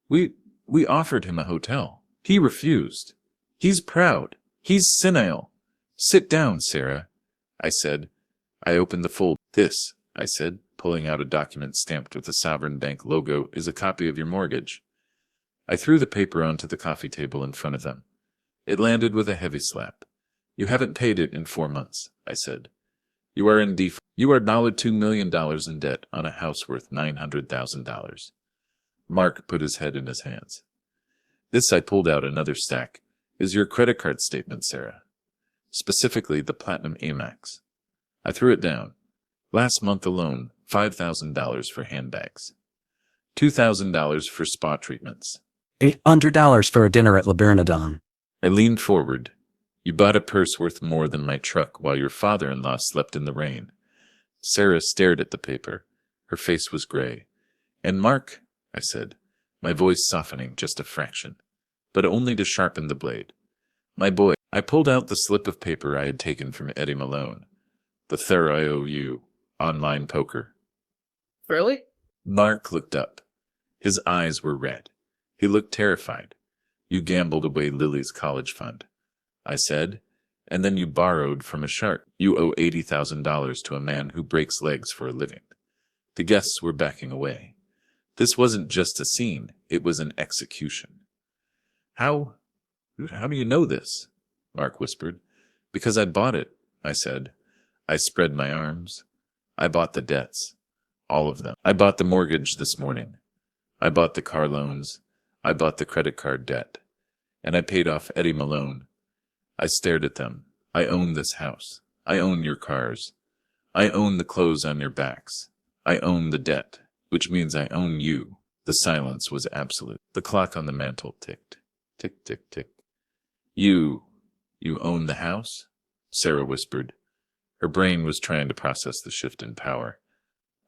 We offered him a hotel. He refused. He's proud. He's senile. Sit down, Sarah, I said. I opened the fold. This, I said, pulling out a document stamped with the Sovereign Bank logo, is a copy of your mortgage. I threw the paper onto the coffee table in front of them. It landed with a heavy slap. You haven't paid it in 4 months, I said. You are in default. You are $2 million in debt on a house worth $900,000. Mark put his head in his hands. This, I pulled out another stack, is your credit card statement, Sarah. Specifically the Platinum Amex. I threw it down. Last month alone, $5,000 for handbags. $2,000 for spa treatments. $800 for a dinner at La Bernardin. I leaned forward. You bought a purse worth more than my truck while your father-in-law slept in the rain. Sarah stared at the paper. Her face was gray. And Mark, I said, my voice softening just a fraction, but only to sharpen the blade. My boy, I pulled out the slip of paper I had taken from Eddie Malone. The Theriou online poker. Really? Mark looked up. His eyes were red. He looked terrified. You gambled away Lily's college fund, I said, and then you borrowed from a shark. You owe $80,000 to a man who breaks legs for a living. The guests were backing away. This wasn't just a scene, it was an execution. How do you know this? Mark whispered. Because I bought it, I said. I spread my arms. I bought the debts. All of them. I bought the mortgage this morning. I bought the car loans. I bought the credit card debt. And I paid off Eddie Malone. I stared at them. I own this house. I own your cars. I own the clothes on your backs. I own the debt, which means I own you. The silence was absolute. The clock on the mantel ticked. Tick, tick, tick. You own the house? Sarah whispered. Her brain was trying to process the shift in power.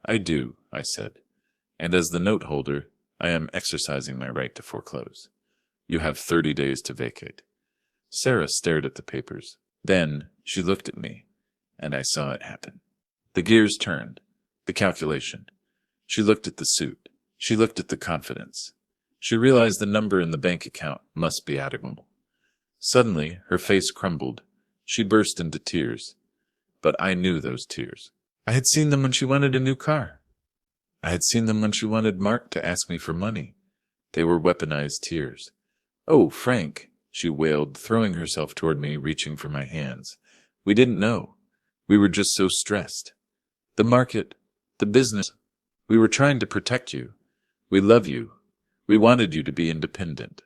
I do, I said. And as the note holder, I am exercising my right to foreclose. You have 30 days to vacate. Sarah stared at the papers. Then she looked at me, and I saw it happen. The gears turned. The calculation. She looked at the suit. She looked at the confidence. She realized the number in the bank account must be adequate. Suddenly, her face crumbled. She burst into tears. But I knew those tears. I had seen them when she wanted a new car. I had seen them when she wanted Mark to ask me for money. They were weaponized tears. Oh, Frank, she wailed, throwing herself toward me, reaching for my hands. We didn't know. We were just so stressed. The market, the business. We were trying to protect you. We love you. We wanted you to be independent.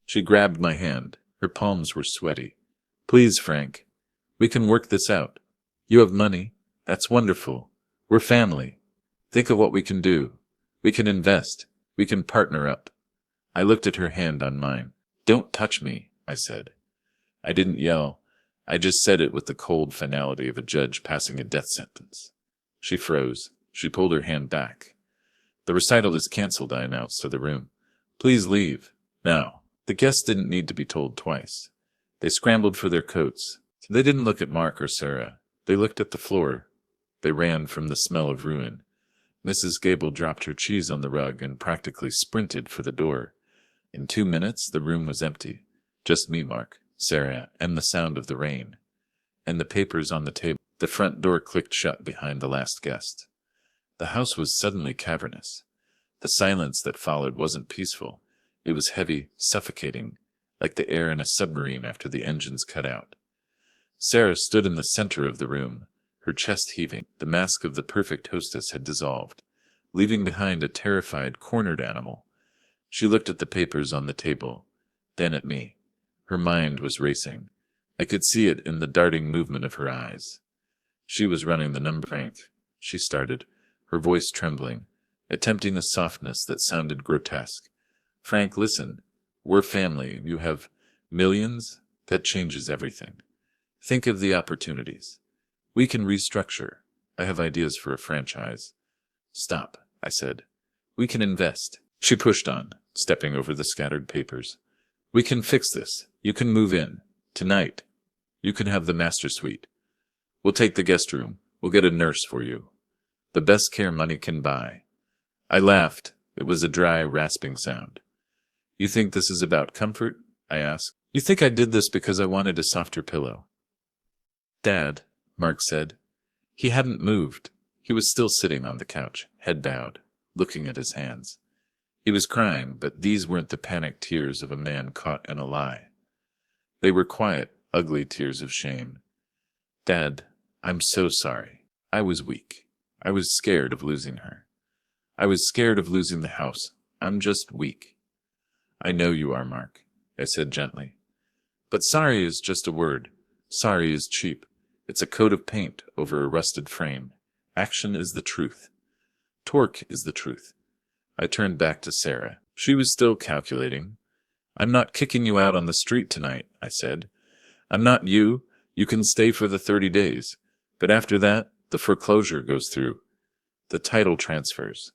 She grabbed my hand. Her palms were sweaty. Please, Frank. We can work this out. You have money. That's wonderful. We're family. Think of what we can do. We can invest. We can partner up. I looked at her hand on mine. Don't touch me, I said. I didn't yell. I just said it with the cold finality of a judge passing a death sentence. She froze. She pulled her hand back. The recital is canceled, I announced to the room. Please leave. Now. The guests didn't need to be told twice. They scrambled for their coats. They didn't look at Mark or Sarah. They looked at the floor. They ran from the smell of ruin. Mrs. Gable dropped her cheese on the rug and practically sprinted for the door. In 2 minutes, the room was empty. Just me, Mark, Sarah, and the sound of the rain. And the papers on the table. The front door clicked shut behind the last guest. The house was suddenly cavernous. The silence that followed wasn't peaceful. It was heavy, suffocating, like the air in a submarine after the engines cut out. Sarah stood in the center of the room, her chest heaving. The mask of the perfect hostess had dissolved, leaving behind a terrified, cornered animal. She looked at the papers on the table, then at me. Her mind was racing. I could see it in the darting movement of her eyes. She was running the number. Frank, she started, her voice trembling, attempting a softness that sounded grotesque. Frank, listen. We're family. You have millions. That changes everything. Think of the opportunities. We can restructure. I have ideas for a franchise. Stop, I said. We can invest. She pushed on, stepping over the scattered papers. We can fix this. You can move in. Tonight. You can have the master suite. We'll take the guest room. We'll get a nurse for you. The best care money can buy. I laughed. It was a dry, rasping sound. You think this is about comfort? I asked. You think I did this because I wanted a softer pillow? Dad, Mark said. He hadn't moved. He was still sitting on the couch, head bowed, looking at his hands. He was crying, but these weren't the panicked tears of a man caught in a lie. They were quiet, ugly tears of shame. Dad, I'm so sorry. I was weak. I was scared of losing her. I was scared of losing the house. I'm just weak. I know you are, Mark, I said gently. But sorry is just a word. Sorry is cheap. It's a coat of paint over a rusted frame. Action is the truth. Torque is the truth. I turned back to Sarah. She was still calculating. I'm not kicking you out on the street tonight, I said. I'm not you. You can stay for the 30 days. But after that, the foreclosure goes through. The title transfers.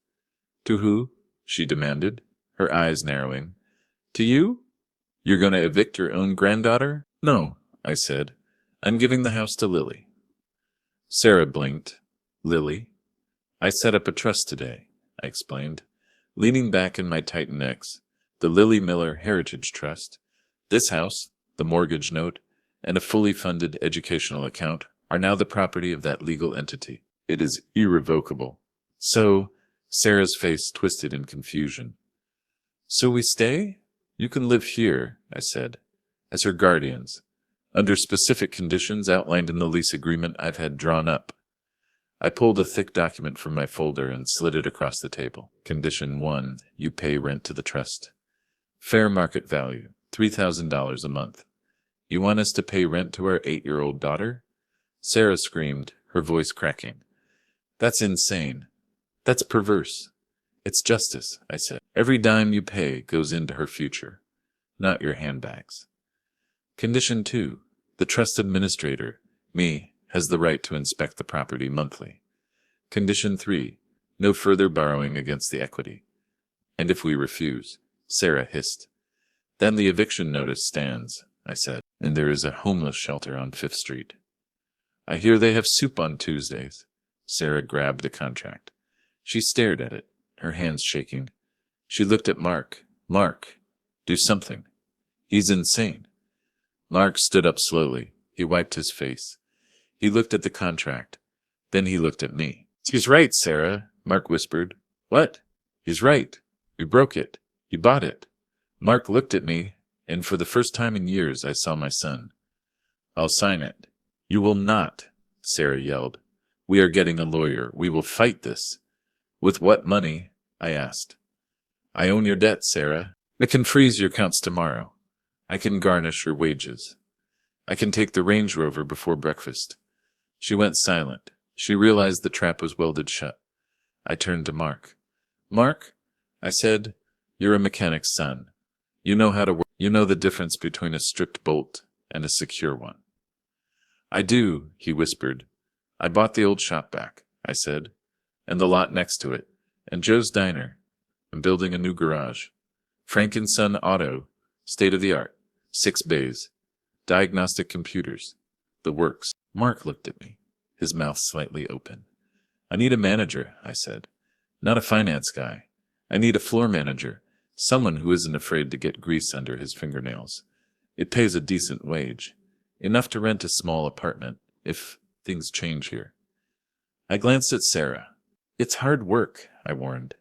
To who? She demanded, her eyes narrowing. To you? You're going to evict your own granddaughter? No, I said. I'm giving the house to Lily. Sarah blinked. Lily? I set up a trust today, I explained, leaning back in my Titan X, the Lily Miller Heritage Trust. This house, the mortgage note, and a fully funded educational account are now the property of that legal entity. It is irrevocable. So, Sarah's face twisted in confusion. So we stay? You can live here, I said, as her guardians, under specific conditions outlined in the lease agreement I've had drawn up. I pulled a thick document from my folder and slid it across the table. Condition 1, you pay rent to the trust. Fair market value, $3,000 a month. You want us to pay rent to our 8-year-old daughter? Sarah screamed, her voice cracking. That's insane. That's perverse. It's justice, I said. Every dime you pay goes into her future, not your handbags. Condition 2, the trust administrator, me, has the right to inspect the property monthly. Condition 3, no further borrowing against the equity. And if we refuse, Sarah hissed. Then the eviction notice stands, I said, and there is a homeless shelter on 5th Street. I hear they have soup on Tuesdays. Sarah grabbed the contract. She stared at it, her hands shaking. She looked at Mark. Mark, do something. He's insane. Mark stood up slowly. He wiped his face. He looked at the contract. Then he looked at me. He's right, Sarah, Mark whispered. What? He's right. We broke it. You bought it. Mark looked at me, and for the first time in years I saw my son. I'll sign it. You will not, Sarah yelled. We are getting a lawyer. We will fight this. With what money? I asked. I own your debt, Sarah. I can freeze your accounts tomorrow. I can garnish your wages. I can take the Range Rover before breakfast. She went silent. She realized the trap was welded shut. I turned to Mark. Mark, I said, you're a mechanic's son. You know how to work. You know the difference between a stripped bolt and a secure one. I do, he whispered. I bought the old shop back, I said, and the lot next to it, and Joe's diner. I'm building a new garage. Frank & Son Auto, state-of-the-art, 6 bays, diagnostic computers, the works. Mark looked at me, his mouth slightly open. I need a manager, I said, not a finance guy. I need a floor manager, someone who isn't afraid to get grease under his fingernails. It pays a decent wage, enough to rent a small apartment, if things change here. I glanced at Sarah. It's hard work, I warned.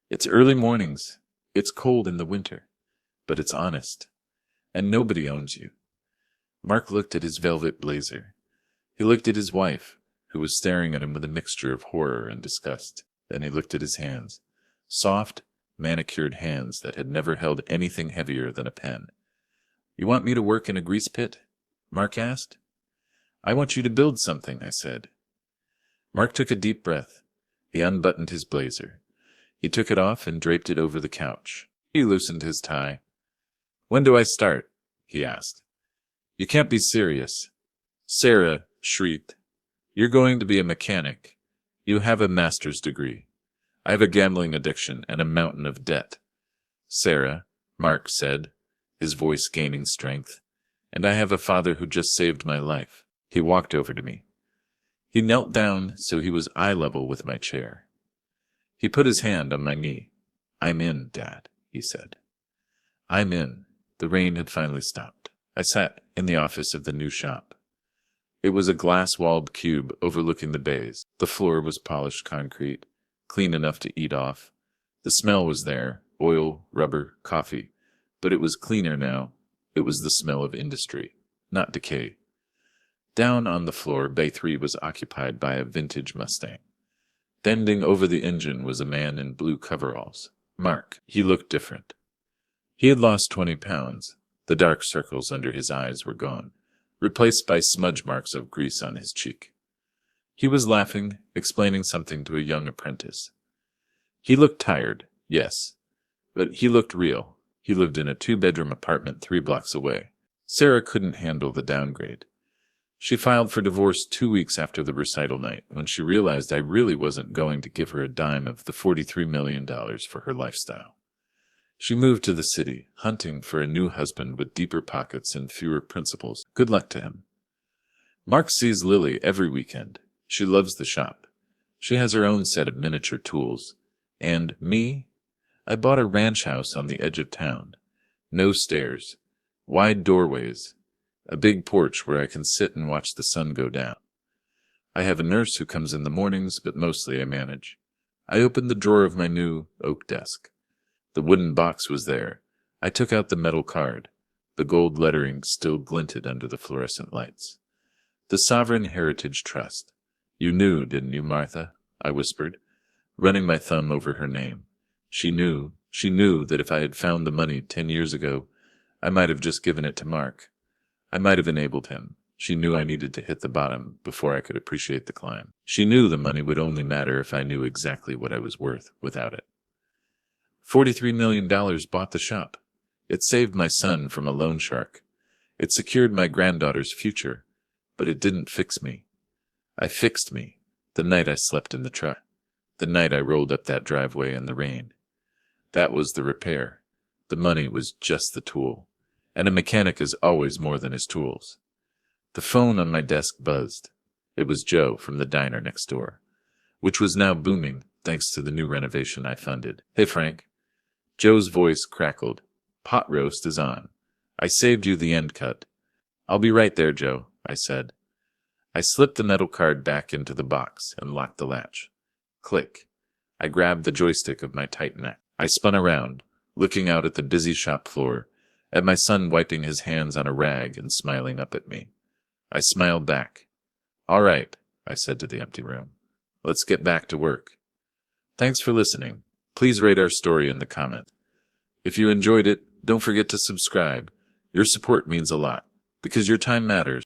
It's early mornings. It's cold in the winter. But it's honest. And nobody owns you. Mark looked at his velvet blazer. He looked at his wife, who was staring at him with a mixture of horror and disgust. Then he looked at his hands. Soft, manicured hands that had never held anything heavier than a pen. "You want me to work in a grease pit?" Mark asked. "I want you to build something," I said. Mark took a deep breath. He unbuttoned his blazer. He took it off and draped it over the couch. He loosened his tie. "When do I start?" he asked. "You can't be serious." Sarah shrieked. "You're going to be a mechanic. You have a master's degree. I have a gambling addiction and a mountain of debt." "Sarah," Mark said, his voice gaining strength, "and I have a father who just saved my life." He walked over to me. He knelt down so he was eye level with my chair. He put his hand on my knee. "I'm in, Dad," he said. "I'm in." The rain had finally stopped. I sat in the office of the new shop. It was a glass-walled cube overlooking the bays. The floor was polished concrete, clean enough to eat off. The smell was there, oil, rubber, coffee. But it was cleaner now. It was the smell of industry, not decay. Down on the floor, Bay 3 was occupied by a vintage Mustang. Bending over the engine was a man in blue coveralls. Mark. He looked different. He had lost 20 pounds. The dark circles under his eyes were gone, replaced by smudge marks of grease on his cheek. He was laughing, explaining something to a young apprentice. He looked tired, yes, but he looked real. He lived in a 2-bedroom apartment 3 blocks away. Sarah couldn't handle the downgrade. She filed for divorce 2 weeks after the recital night, when she realized I really wasn't going to give her a dime of the $43 million for her lifestyle. She moved to the city, hunting for a new husband with deeper pockets and fewer principles. Good luck to him. Mark sees Lily every weekend. She loves the shop. She has her own set of miniature tools. And me? I bought a ranch house on the edge of town. No stairs. Wide doorways. A big porch where I can sit and watch the sun go down. I have a nurse who comes in the mornings, but mostly I manage. I opened the drawer of my new oak desk. The wooden box was there. I took out the metal card. The gold lettering still glinted under the fluorescent lights. The Sovereign Heritage Trust. "You knew, didn't you, Martha?" I whispered, running my thumb over her name. She knew that if I had found the money 10 years ago, I might have just given it to Mark. I might have enabled him. She knew I needed to hit the bottom before I could appreciate the climb. She knew the money would only matter if I knew exactly what I was worth without it. $43 million bought the shop. It saved my son from a loan shark. It secured my granddaughter's future, but it didn't fix me. I fixed me the night I slept in the truck, the night I rolled up that driveway in the rain. That was the repair. The money was just the tool, and a mechanic is always more than his tools. The phone on my desk buzzed. It was Joe from the diner next door, which was now booming thanks to the new renovation I funded. "Hey, Frank." Joe's voice crackled. "Pot roast is on. I saved you the end cut." "I'll be right there, Joe," I said. I slipped the metal card back into the box and locked the latch. Click. I grabbed the joystick of my Titan X. I spun around, looking out at the busy shop floor, at my son wiping his hands on a rag and smiling up at me. I smiled back. "All right," I said to the empty room. "Let's get back to work." Thanks for listening. Please rate our story in the comment. If you enjoyed it, don't forget to subscribe. Your support means a lot, because your time matters.